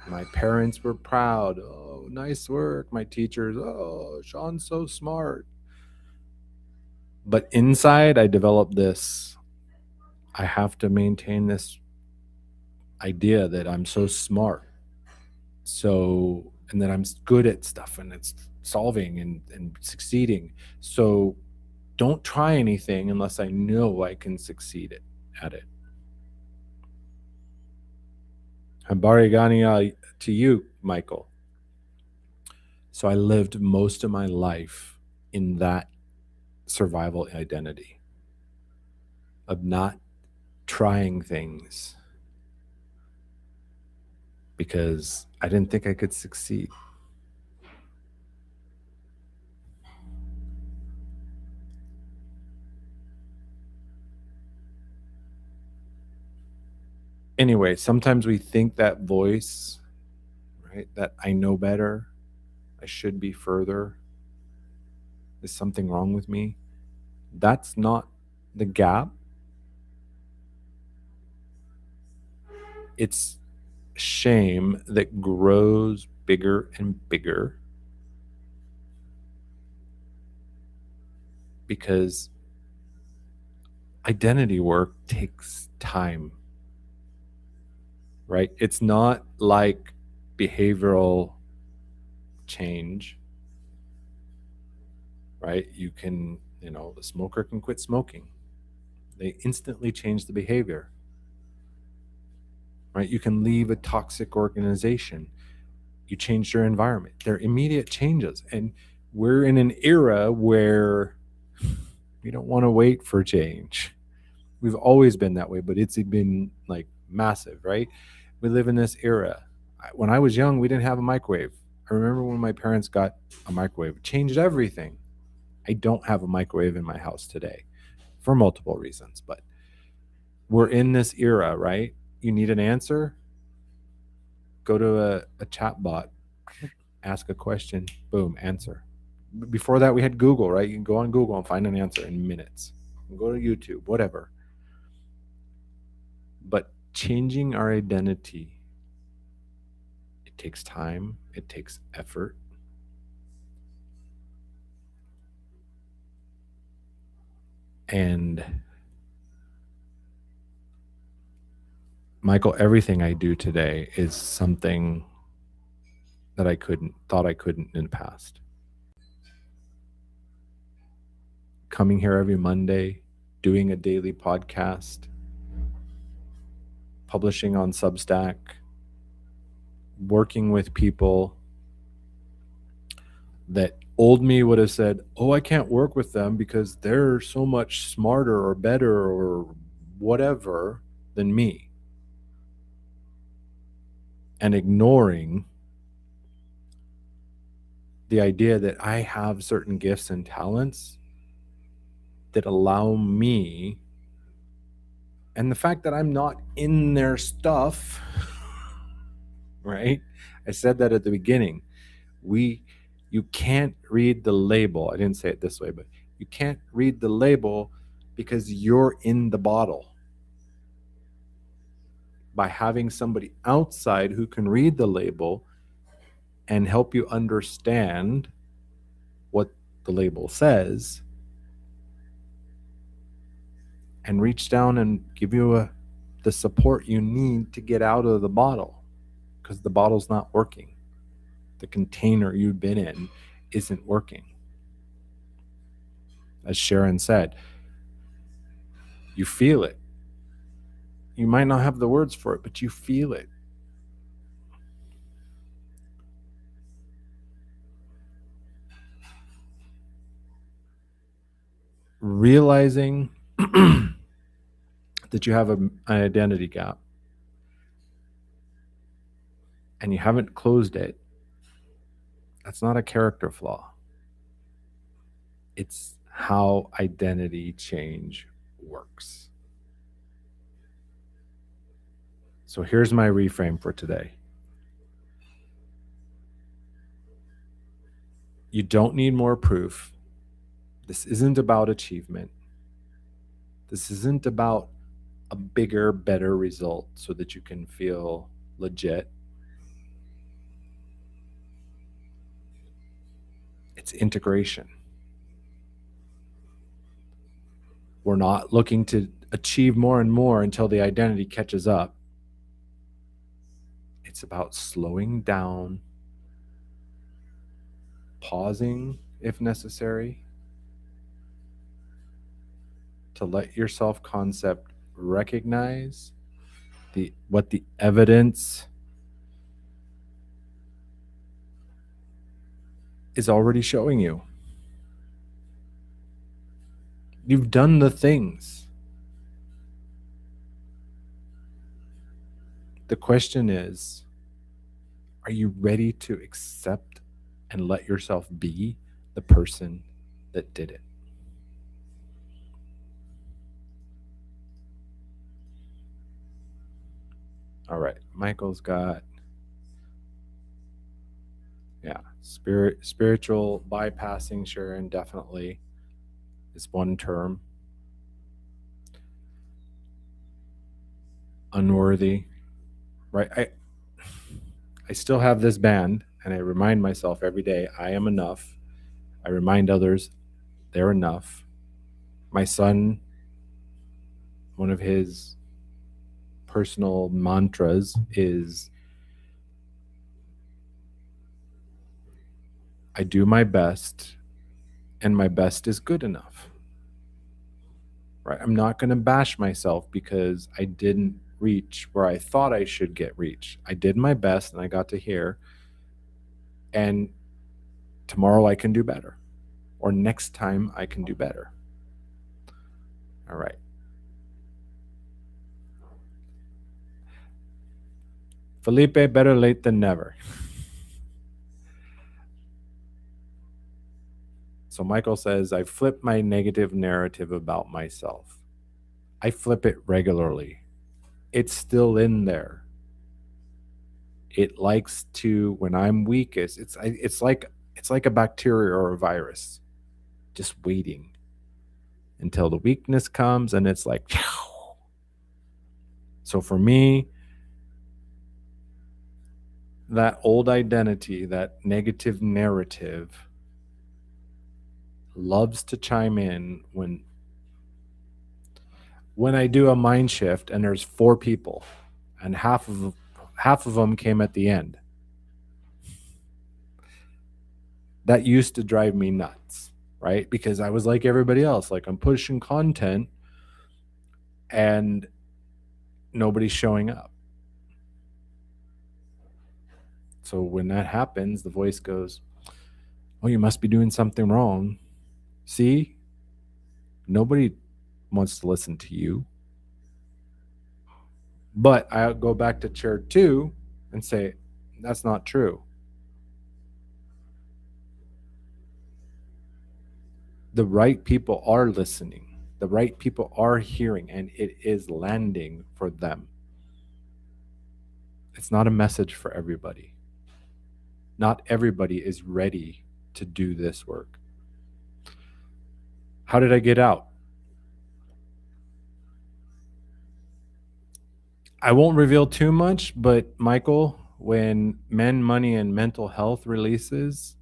My parents were proud. Oh, nice work. My teachers, oh, Shawn's so smart. But inside, I developed this. I have to maintain this idea that I'm so smart. And that I'm good at stuff and it's solving and succeeding. So don't try anything unless I know I can succeed at it. Habarigania to you, Michael. So I lived most of my life in that survival identity of not trying things because I didn't think I could succeed. Anyway, sometimes we think that voice, right, that I know better, I should be further, is something wrong with me. That's not the gap. It's shame that grows bigger and bigger because identity work takes time, right? It's not like behavioral change, right? You can, the smoker can quit smoking. They instantly change the behavior, right? You can leave a toxic organization. You change your environment. They're immediate changes. And we're in an era where we don't want to wait for change. We've always been that way, but it's been like massive, right? We live in this era. When I was young, we didn't have a microwave. I remember when my parents got a microwave, it changed everything. I don't have a microwave in my house today for multiple reasons, but we're in this era, right? You need an answer, go to a chat bot, ask a question, boom, answer. Before that, we had Google, right? You can go on Google and find an answer in minutes. Go to YouTube, whatever. But changing our identity, it takes time, it takes effort. And Michael, everything I do today is something that I thought I couldn't in the past. Coming here every Monday, doing a daily podcast, publishing on Substack, working with people that old me would have said, oh, I can't work with them because they're so much smarter or better or whatever than me. And ignoring the idea that I have certain gifts and talents that allow me, and the fact that I'm not in their stuff, right? I said that at the beginning. You can't read the label. I didn't say it this way, but you can't read the label because you're in the bottle. By having somebody outside who can read the label and help you understand what the label says and reach down and give you the support you need to get out of the bottle, because the bottle's not working. The container you've been in isn't working. As Sharon said, you feel it. You might not have the words for it, but you feel it. Realizing that you have an identity gap and you haven't closed it, that's not a character flaw. It's how identity change works. So here's my reframe for today. You don't need more proof. This isn't about achievement. This isn't about a bigger, better result so that you can feel legit. It's integration. We're not looking to achieve more and more until the identity catches up. It's about slowing down, pausing if necessary, to let your self-concept recognize what the evidence is already showing you. You've done the things. The question is, are you ready to accept and let yourself be the person that did it? All right, Michael's got, spiritual bypassing, Sharon, definitely is one term. Unworthy, right? I still have this band, and I remind myself every day, I am enough. I remind others they're enough. My son, one of his personal mantras is, I do my best, and my best is good enough. Right? I'm not going to bash myself because I didn't reach where I thought I should get reached. I did my best and I got to here, and tomorrow I can do better, or next time I can do better. All right. Felipe, better late than never. So Michael says, I flip my negative narrative about myself. I flip it regularly. It's still in there. It likes to, when I'm weakest, it's like a bacteria or a virus, just waiting until the weakness comes, and it's like, phew. So for me, that old identity, that negative narrative, loves to chime in when I do a mind shift and there's 4 people and half of them came at the end. That used to drive me nuts, right? Because I was like everybody else, like I'm pushing content and nobody's showing up. So when that happens, the voice goes, oh, you must be doing something wrong. See, nobody wants to listen to you. But I go back to chair 2 and say, that's not true. The right people are listening. The right people are hearing, and it is landing for them. It's not a message for everybody. Not everybody is ready to do this work. How did I get out? I won't reveal too much, but Michael, when Men, Money, and Mental Health releases,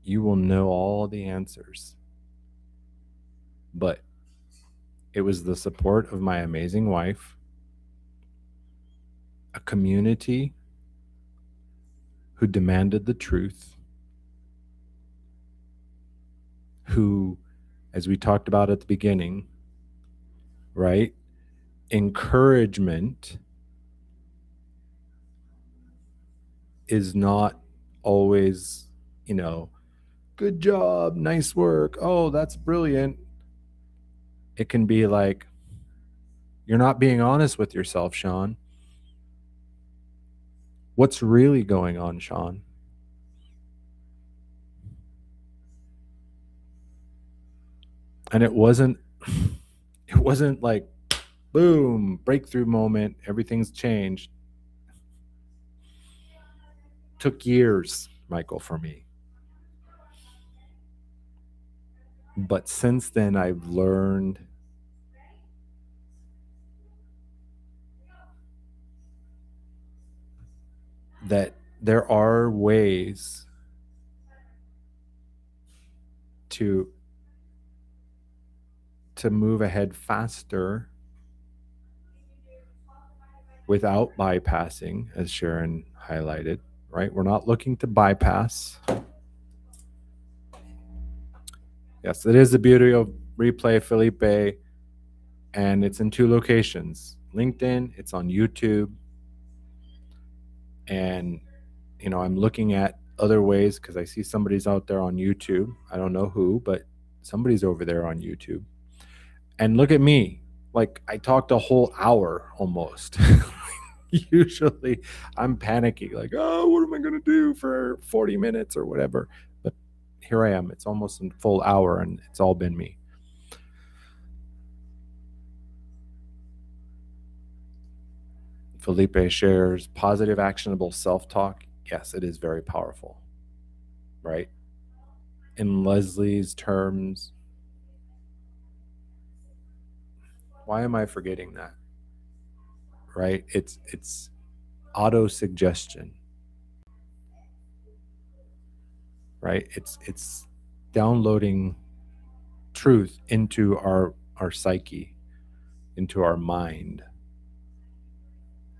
you will know all the answers. But It was the support of my amazing wife, a community who demanded the truth, who, as we talked about at the beginning, right? Encouragement is not always, good job, nice work. Oh, that's brilliant. It can be like, you're not being honest with yourself, Shawn. What's really going on, Shawn? And it wasn't like boom, breakthrough moment, everything's changed. Took years, Michael, for me. But since then I've learned that there are ways to move ahead faster without bypassing, as Sharon highlighted, right? We're not looking to bypass. Yes, it is the beauty of Replay Felipe, and it's in 2 locations. LinkedIn, it's on YouTube. And, I'm looking at other ways because I see somebody's out there on YouTube. I don't know who, but somebody's over there on YouTube. And look at me. Like, I talked a whole hour almost. Usually I'm panicking, like, oh, what am I going to do for 40 minutes or whatever? But here I am. It's almost a full hour and it's all been me. Felipe shares positive, actionable self-talk. Yes, it is very powerful, right? In Leslie's terms, why am I forgetting that? Right? It's auto-suggestion, right? It's downloading truth into our psyche, into our mind,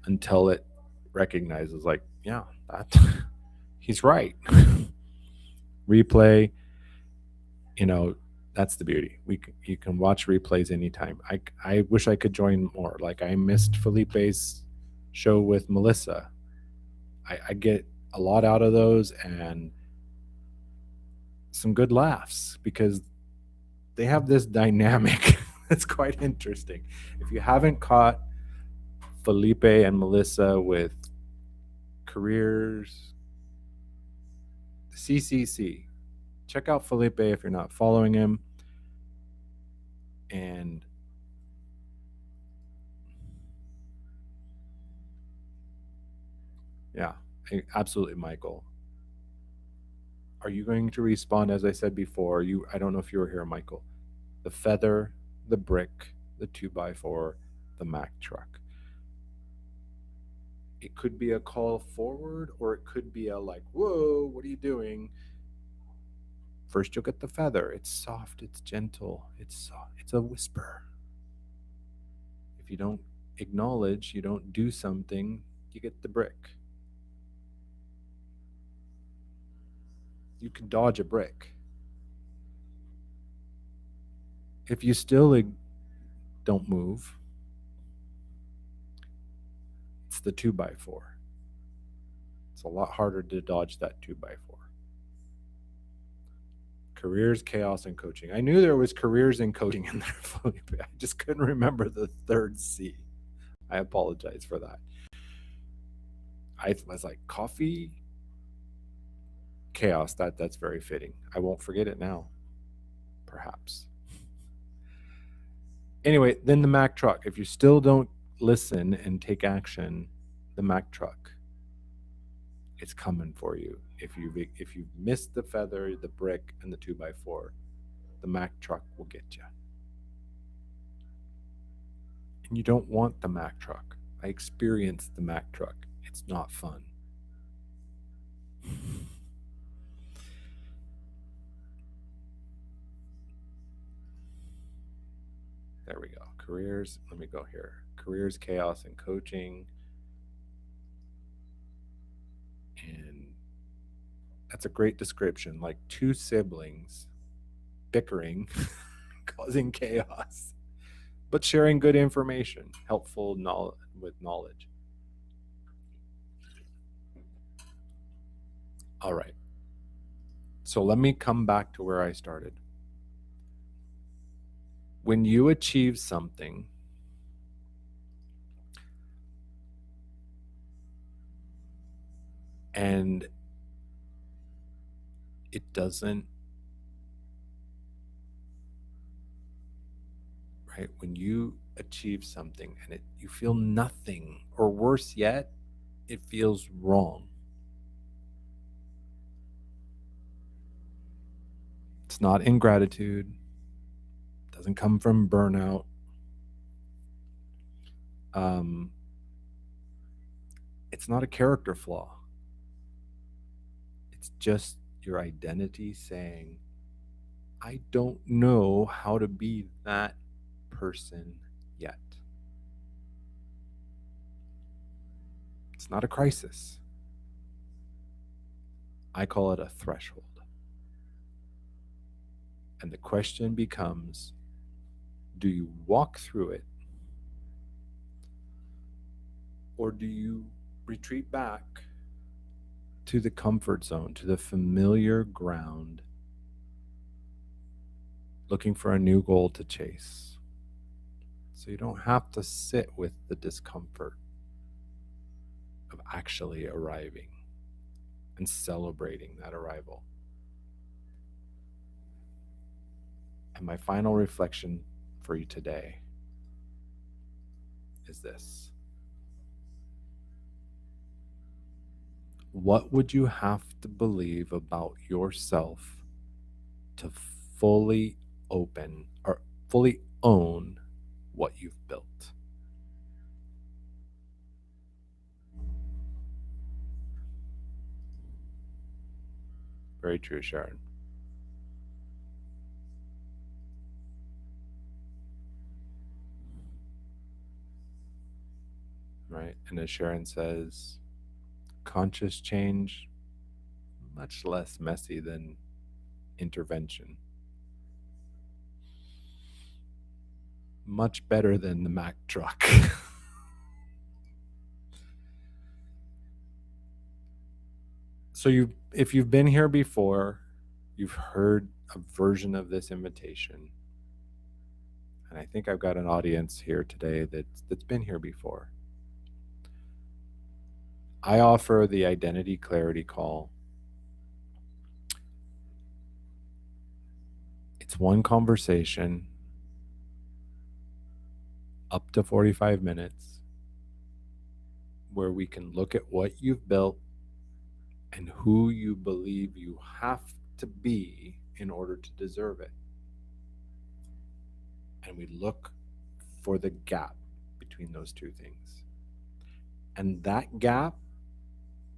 until it recognizes, like, yeah, that he's right. Replay, that's the beauty. You can watch replays anytime. I wish I could join more. Like, I missed Felipe's show with Melissa. I get a lot out of those and some good laughs because they have this dynamic that's quite interesting. If you haven't caught Felipe and Melissa with Careers CCC, check out Felipe if you're not following him. And yeah, absolutely, Michael. Are you going to respond, as I said before? I don't know if you were here, Michael. The feather, the brick, the 2x4, the Mack truck. It could be a call forward, or it could be a like, whoa, what are you doing? First, you'll get the feather. It's soft, it's gentle, it's a whisper. If you don't acknowledge, you don't do something, you get the brick. You can dodge a brick. If you still don't move, it's the 2x4. It's a lot harder to dodge that 2x4. Careers, chaos, and coaching. I knew there was careers and coaching in there, but I just couldn't remember the third C. I apologize for that. I was like, coffee, chaos. That's very fitting. I won't forget it now, perhaps. Anyway, then the Mack truck. If you still don't listen and take action, the Mack truck, it's coming for you. If you missed the feather, the brick, and the 2x4, the Mack truck will get you. And you don't want the Mack truck. I experienced the Mack truck. It's not fun. There we go. Careers. Let me go here. Careers, chaos, and coaching. And that's a great description. Like two siblings bickering, causing chaos, but sharing good information, helpful knowledge with knowledge. All right. So let me come back to where I started. When you achieve something, and it doesn't, right? When you achieve something and you feel nothing, or worse yet, it feels wrong. It's not ingratitude, doesn't come from burnout. It's not a character flaw. It's just your identity saying, I don't know how to be that person yet. It's not a crisis. I call it a threshold. And the question becomes, do you walk through it, or do you retreat back to the comfort zone, to the familiar ground, looking for a new goal to chase? So you don't have to sit with the discomfort of actually arriving and celebrating that arrival. And my final reflection for you today is this. What would you have to believe about yourself to fully open or fully own what you've built? Very true, Sharon. Right? And as Sharon says, conscious change, much less messy than intervention. Much better than the Mack truck. So if you've been here before, you've heard a version of this invitation. And I think I've got an audience here today that's been here before. I offer the identity clarity call. It's one conversation, up to 45 minutes, where we can look at what you've built and who you believe you have to be in order to deserve it. And we look for the gap between those two things. And that gap,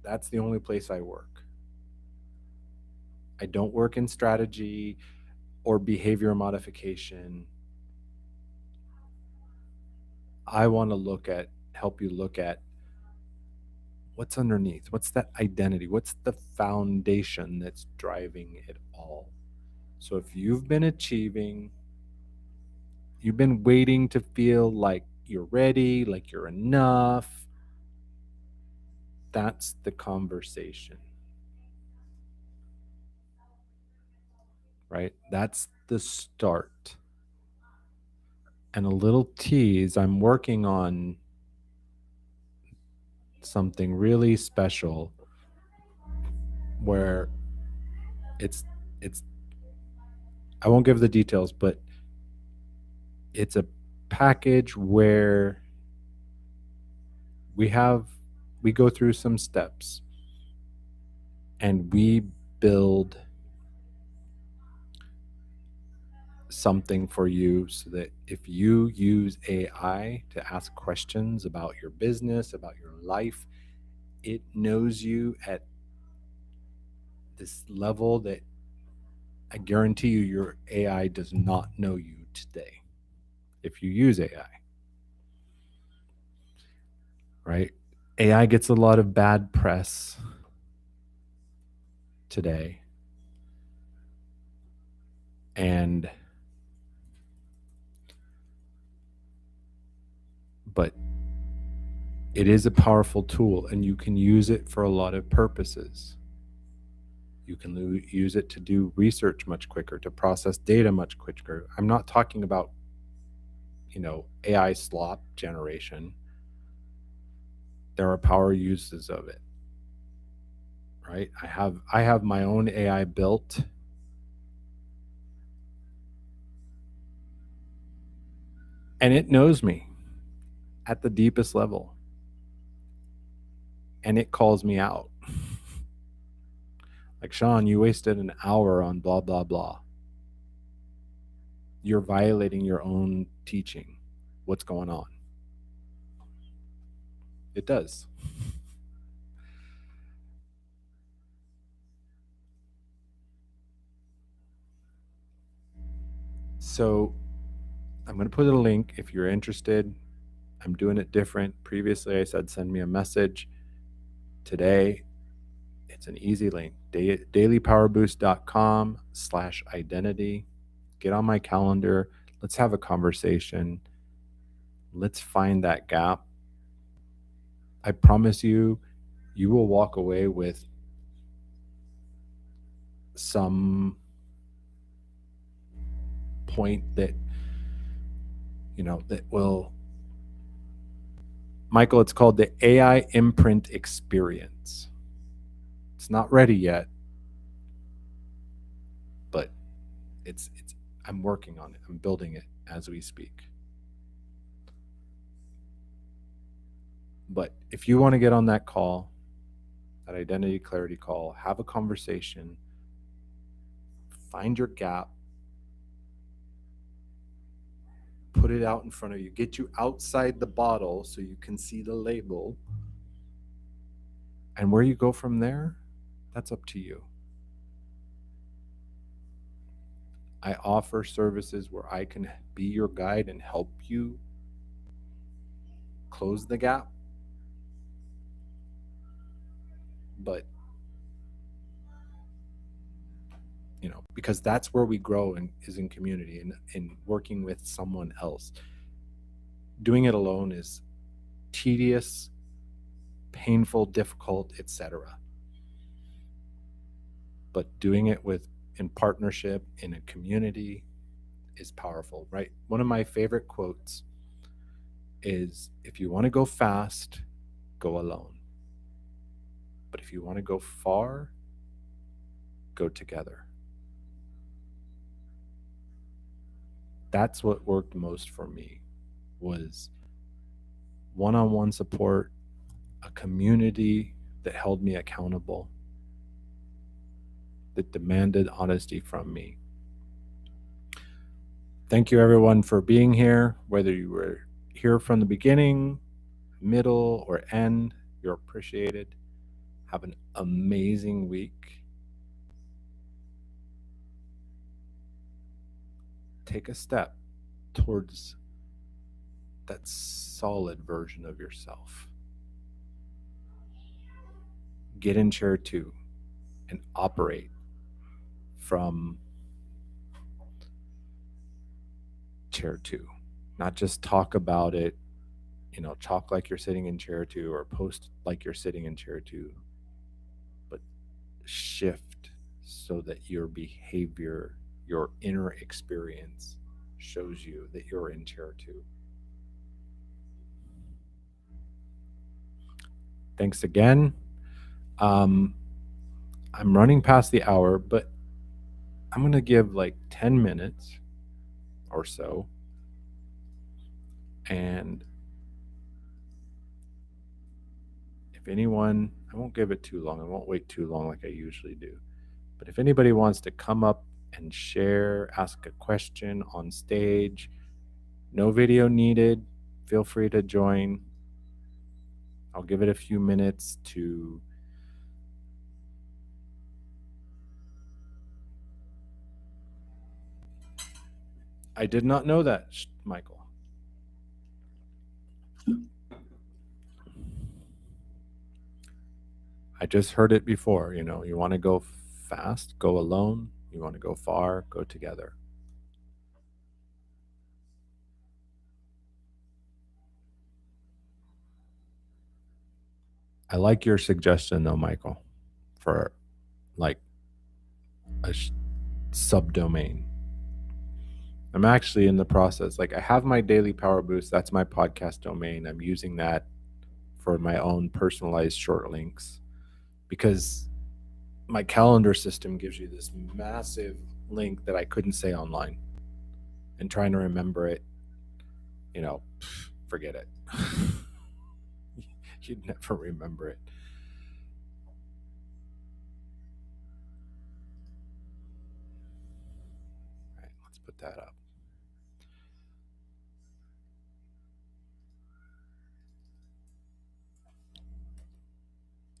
that's the only place I work. I don't work in strategy or behavior modification. I want to help you look at what's underneath. What's that identity? What's the foundation that's driving it all? So if you've been achieving, you've been waiting to feel like you're ready, like you're enough, that's the conversation. Right? That's the start. And a little tease, I'm working on something really special where it's I won't give the details, but it's a package where we go through some steps and we build something for you so that if you use AI to ask questions about your business, about your life, it knows you at this level that I guarantee you your AI does not know you today. if you use AI, right? AI gets a lot of bad press today. But it is a powerful tool, and you can use it for a lot of purposes. You can use it to do research much quicker, to process data much quicker. I'm not talking about, AI slop generation. There are power uses of it, right? I have my own AI built, and it knows me at the deepest level, and it calls me out. Like, Shawn, you wasted an hour on blah blah blah. You're violating your own teaching. What's going on? It does. So I'm going to put a link if you're interested. I'm doing it different. Previously, I said send me a message. Today, it's an easy link, dailypowerboost.com/identity. Get on my calendar. Let's have a conversation. Let's find that gap. I promise you, you will walk away with some point that, that will, Michael, it's called the AI imprint experience. It's not ready yet, but it's I'm working on it. I'm building it as we speak. But if you want to get on that call, that identity clarity call, have a conversation, find your gap, put it out in front of you, get you outside the bottle so you can see the label. And where you go from there, that's up to you. I offer services where I can be your guide and help you close the gap. But, because that's where we grow is in community and in working with someone else. Doing it alone is tedious, painful, difficult, etc. But doing it in partnership in a community is powerful, right? One of my favorite quotes is, if you want to go fast, go alone. But if you want to go far, go together. That's what worked most for me, was one-on-one support, a community that held me accountable, that demanded honesty from me. Thank you, everyone, for being here. Whether you were here from the beginning, middle, or end, you're appreciated. Have an amazing week. Take a step towards that solid version of yourself. Get in chair 2 and operate from chair 2. Not just talk about it, talk like you're sitting in chair 2 or post like you're sitting in chair 2, but shift so that your behavior, your inner experience shows you that you're in chair 2. Thanks again. I'm running past the hour, but I'm going to give like 10 minutes or so. And if anyone, I won't give it too long. I won't wait too long like I usually do. But if anybody wants to come up and share, ask a question on stage, no video needed, feel free to join. I'll give it a few minutes to I did not know that, Michael. I just heard it before. You want to go fast, go alone. You want to go far, go together. I like your suggestion though, Michael, for like a subdomain. I'm actually in the process. Like I have my daily power boost. That's my podcast domain. I'm using that for my own personalized short links because my calendar system gives you this massive link that I couldn't say online. And trying to remember it, forget it. You'd never remember it. All right, let's put that up.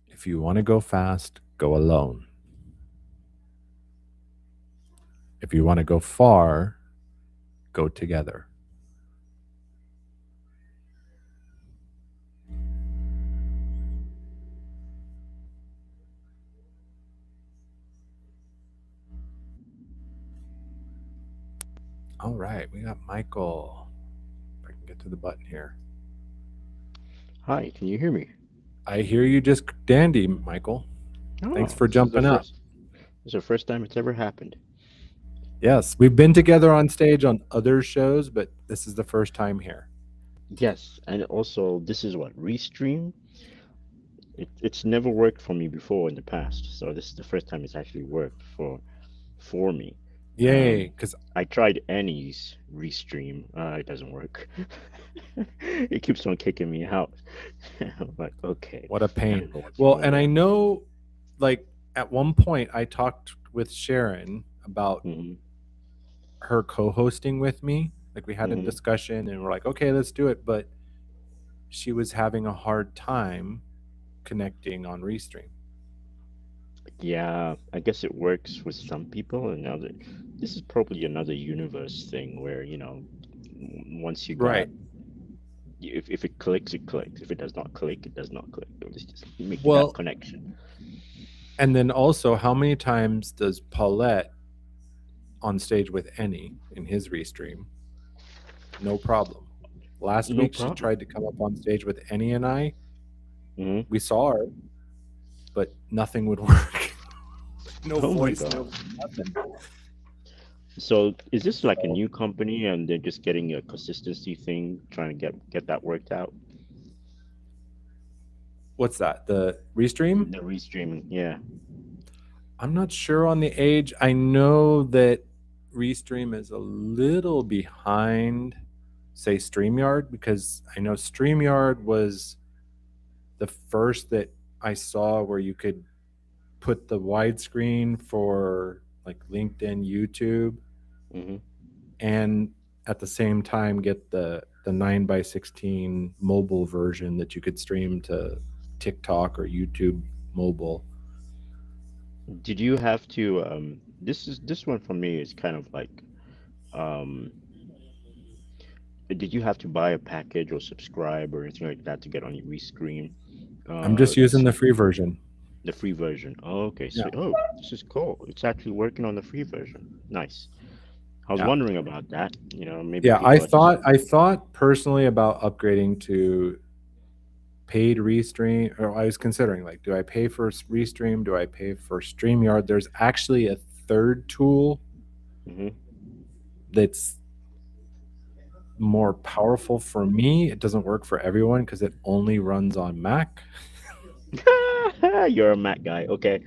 If you want to go fast, go alone. If you want to go far, go together. All right, we got Michael. If I can get to the button here. Hi, can you hear me? I hear you just dandy, Michael. Thanks Oh, for jumping up. this is the first time it's ever happened. Yes, we've been together on stage on other shows, but this is the first time here. Yes, and also this is what Restream. It's never worked for me before in the past, so this is the first time it's actually worked for me. Yay, Um, because I tried Annie's Restream. It doesn't work. It keeps on kicking me out. I'm like, okay, what a I pain. don't know what's Well, wrong and I there. know, like, at one point I talked with Sharon about Hmm. her co hosting with me. Like, we had a Hmm. discussion and we're like, okay, let's do it. But she was having a hard time connecting on Restream. Yeah, I guess it works with some people, and other. This is probably another universe thing where, once you got, Right. if it clicks, it clicks. If it does not click, it does not click. It's just making that Well, connection. and then also, how many times does Paulette on stage with Any in his Restream? No problem. Last No week, she problem. tried to come up on stage with Any and I. Hmm. We saw her, but nothing would work. No Oh my voice, no God. nothing. So is this like a So, new company and they're just getting a consistency thing, trying to get that worked out? what's that? The Restream? The restreaming, yeah. I'm not sure on the age. I know that Restream is a little behind, say, StreamYard, because I know StreamYard was the first that I saw where you could put the widescreen for like LinkedIn, YouTube, Hmm. and at the same time get the 9 by 16 mobile version that you could stream to TikTok or YouTube mobile. Did you have to this one for me is kind of like um did you have to buy a package or subscribe or anything like that to get on your Restream? I'm just using It's the free version. the free version. Oh, okay. Yeah, So, oh, this is cool. It's actually working on the free version. Nice. I was yeah, wondering about that. Maybe yeah. I people are just. thought I thought personally about upgrading to paid Restream, or I was considering like, do I pay for Restream? Do I pay for StreamYard? There's actually a third tool Hmm. that's more powerful for me. It doesn't work for everyone because it only runs on Mac. You're a Mac guy. Okay.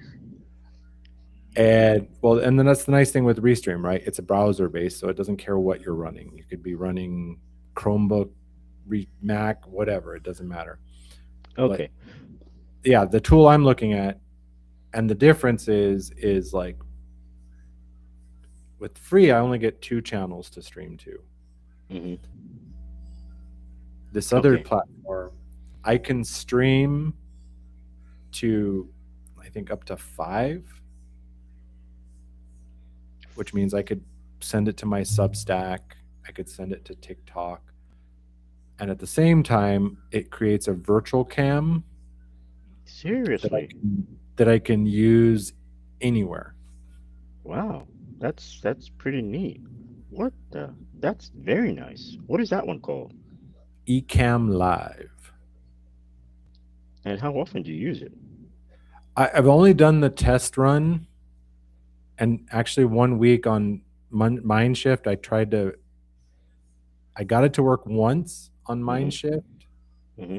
And well, and then that's the nice thing with Restream, right? It's a browser based, so it doesn't care what you're running. You could be running Chromebook, Mac, whatever. It doesn't matter. But Okay. yeah, the tool I'm looking at, and the difference is like with free, I only get 2 channels to stream to. Hmm. This other Okay. platform, I can stream to, I think, up to 5, which means I could send it to my Substack. I could send it to TikTok. And at the same time, it creates a virtual cam that I Seriously. can that I can use anywhere. Wow. That's pretty neat. What the? That's very nice. What is that one called? Ecamm Live. And how often do you use it? I've only done the test run, and actually 1 week on MindShift, I got it to work once on Mm-hmm. MindShift, Mm-hmm.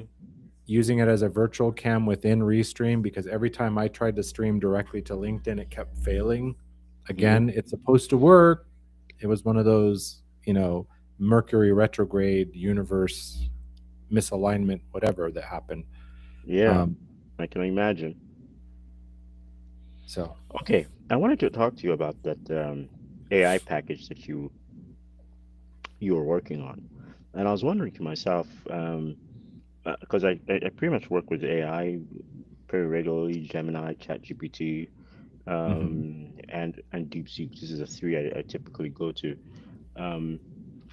using it as a virtual cam within Restream because every time I tried to stream directly to LinkedIn, it kept failing. Mm-hmm. Again, it's supposed to work. It was one of those, Mercury retrograde universe misalignment, whatever that happened. Yeah, Um, I can imagine. so, Okay, I wanted to talk to you about that AI package that you were working on, and I was wondering to myself, because I pretty much work with AI very regularly, Gemini, ChatGPT, mhm. and DeepSeek. This is the three I typically go to. Um,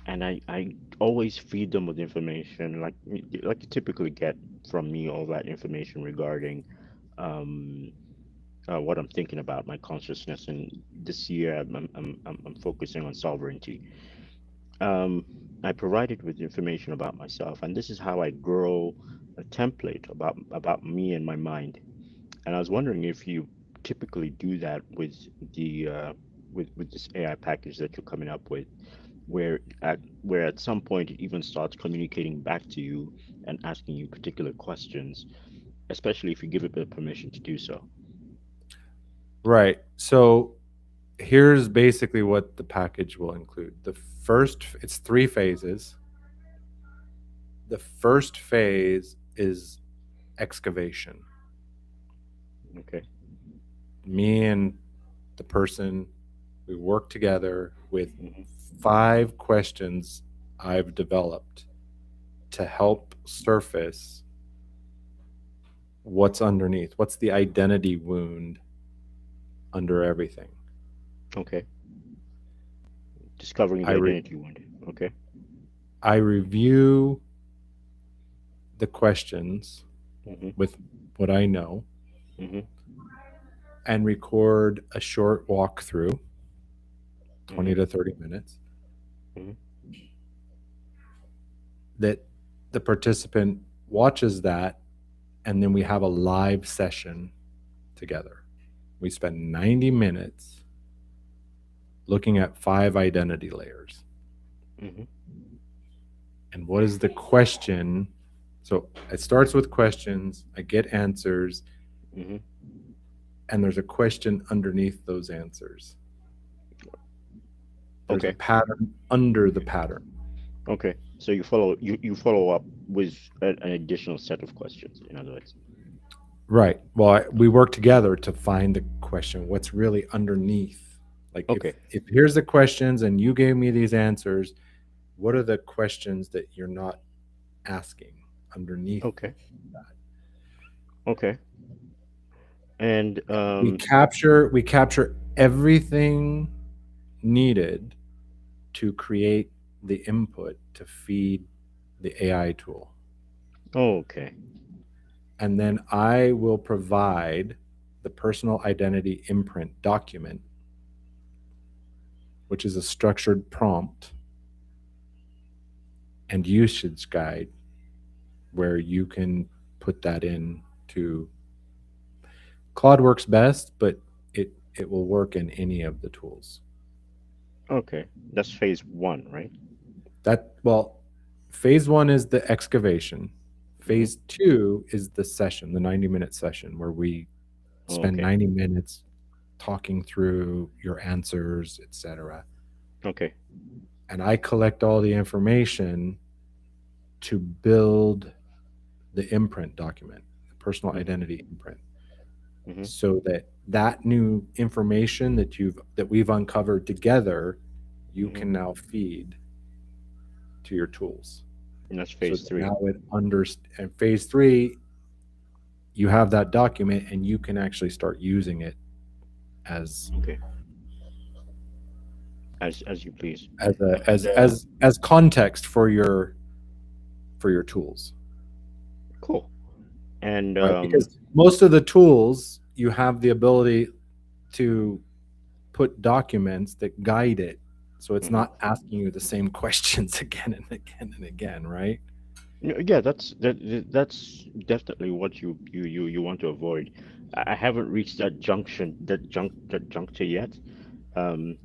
and I always feed them with information like you typically get from me, all that information regarding um, what I'm thinking about, my consciousness. And this year, I'm focusing on sovereignty. Um, I provided with information about myself, and this is how I grow a template about me and my mind. And I was wondering if you typically do that with the with this AI package that you're coming up with, where at some point it even starts communicating back to you and asking you particular questions, especially if you give it the permission to do so. Right. So here's basically what the package will include. It's 3 phases. The first phase is excavation. Okay. Me and the person, we work together with Hmm. 5 questions I've developed to help surface what's underneath, what's the identity wound under everything. Okay. Discovering I the re- identity wound. Okay. I review the questions Hmm. with what I know Hmm. and record a short walkthrough, 20 Hmm. to 30 minutes, Hmm. that the participant watches that, and then we have a live session together. We spend 90 minutes looking at 5 identity layers. Hmm. And what is the question? So it starts with questions, I get answers, Hmm. and there's a question underneath those answers. There's a Okay. pattern under the pattern. Okay. So you follow up with an additional set of questions, in other words. Right. Well, we work together to find the question, what's really underneath. Like Okay. if here's the questions and you gave me these answers, what are the questions that you're not asking underneath Okay. that? Okay. And We capture everything needed to create the input to feed the AI tool. okay. And then I will provide the personal identity imprint document, which is a structured prompt and usage guide where you can put that in to Claude works best, but it will work in any of the tools. Okay. That's phase one, right? Phase one is the excavation. Hmm. Phase two is the session, the 90-minute session where we spend Okay. 90 minutes talking through your answers, etc. Okay. And I collect all the information to build the imprint document, the personal Hmm. identity imprint, Hmm. so that that new information that we've uncovered together, you Hmm. can now feed to your tools. And that's So phase that three. now and phase three, you have that document and you can actually start using it as Okay. As you please. as a And as context for your for your tools, Cool. And right? Because most of the tools you have the ability to put documents that guide it. So it's mhm. not asking you the same questions again and again and again, right? Yeah, that's definitely what you want to avoid. I haven't reached that junction, that juncture yet. Um,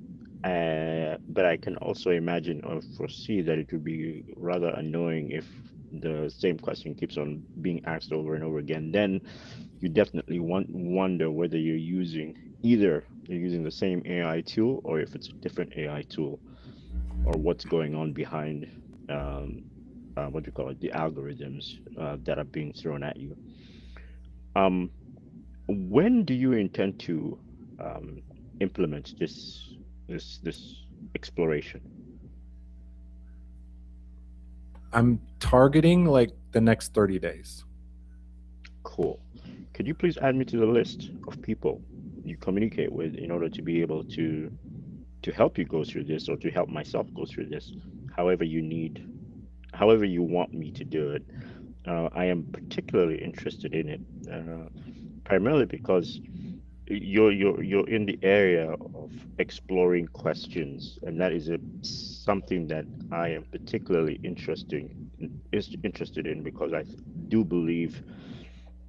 but I can also imagine or foresee that it would be rather annoying if the same question keeps on being asked over and over again. Then you definitely wonder whether you're using the same AI tool or if it's a different AI tool or what's going on behind um, what do you call it, the algorithms that are being thrown at you. Um, when do you intend to um, implement this exploration? I'm targeting like the next 30 days. Cool. Could you please add me to the list of people you communicate with in order to be able to help you go through this or to help myself go through this, however you need, however you want me to do it. I am particularly interested in it, primarily because you're in the area of exploring questions, and that is something that I am particularly interested in because do believe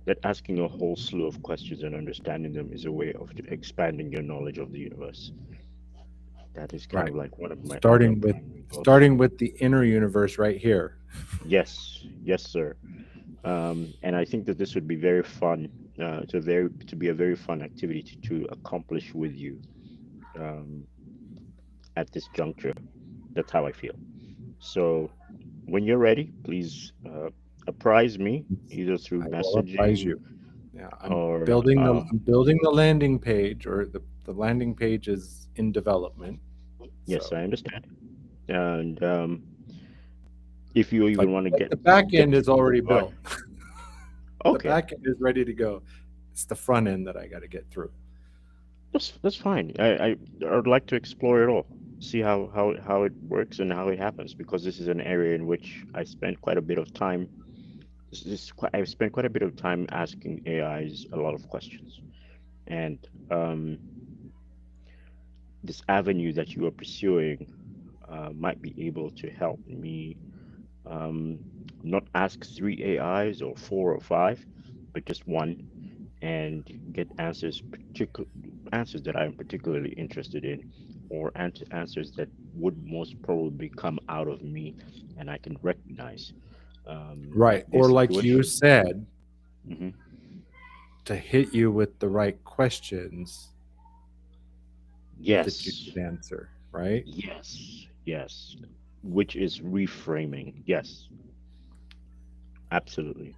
that asking a whole slew of questions and understanding them is a way of expanding your knowledge of the universe. That is kind Right. of like one of my other Starting with primary goals. starting with the inner universe right here. Yes, yes, sir. And I think that this would be very fun, to be a very fun activity to accomplish with you um, at this juncture. That's how I feel. So when you're ready, please apprise me either through I will apprise messaging you. Yeah, or I'm building the landing page, or the landing page is in development. yes, So I understand. And if you like even want to like the back get end is already going, built. The okay, back end is ready to go. It's the front end that I got to get through. that's fine. I'd like to explore it all, see how it works and how it happens because this is an area in which I spent quite a bit of time. I've spent quite a bit of time asking AIs a lot of questions, and um, this avenue that you are pursuing might be able to help me um, not ask three AIs or four or five, but just one, and get answers that I am particularly interested in, or answers that would most probably come out of me, and I can recognize Right. their Or like you situation. said, Hmm. to hit you with the right questions that you Yes, could answer, right? yes, which is reframing. Yes, absolutely.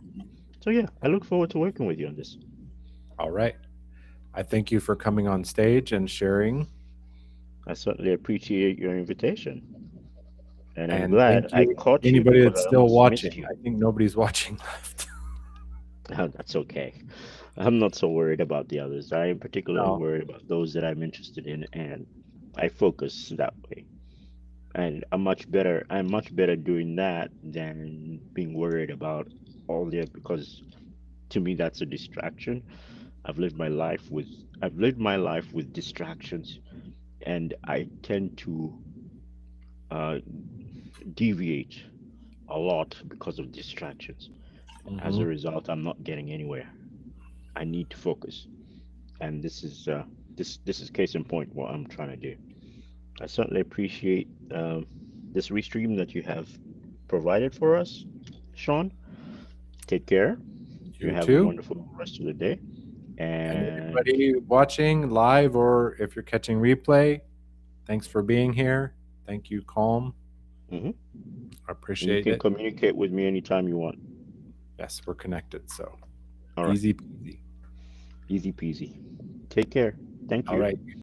So yeah, I look forward to working with you on this. All right. I thank you for coming on stage and sharing. I certainly appreciate your invitation, and I'm And glad thank I you, caught you anybody because that's I still almost missed watching. you. I think nobody's watching left. That's okay. I'm not so worried about the others. I am particularly No. worried about those that I'm interested in, and I focus that way. And I'm much better doing that than being worried about all the because to me that's a distraction. I've lived my life with distractions, and I tend to uh, deviate a lot because of distractions. As Hmm. a result, I'm not getting anywhere. I need to focus, and this is case in point what I'm trying to do. I certainly appreciate this restream that you have provided for us, Sean. Take care. You You have a too. wonderful rest of the day, And and anybody watching live or if you're catching replay, thanks for being here. Thank you, Calm. mhm. I And you appreciate can it. communicate with me anytime you want. Yes, we're connected. So All right, easy peasy. easy peasy. Take care. Thank All you. right.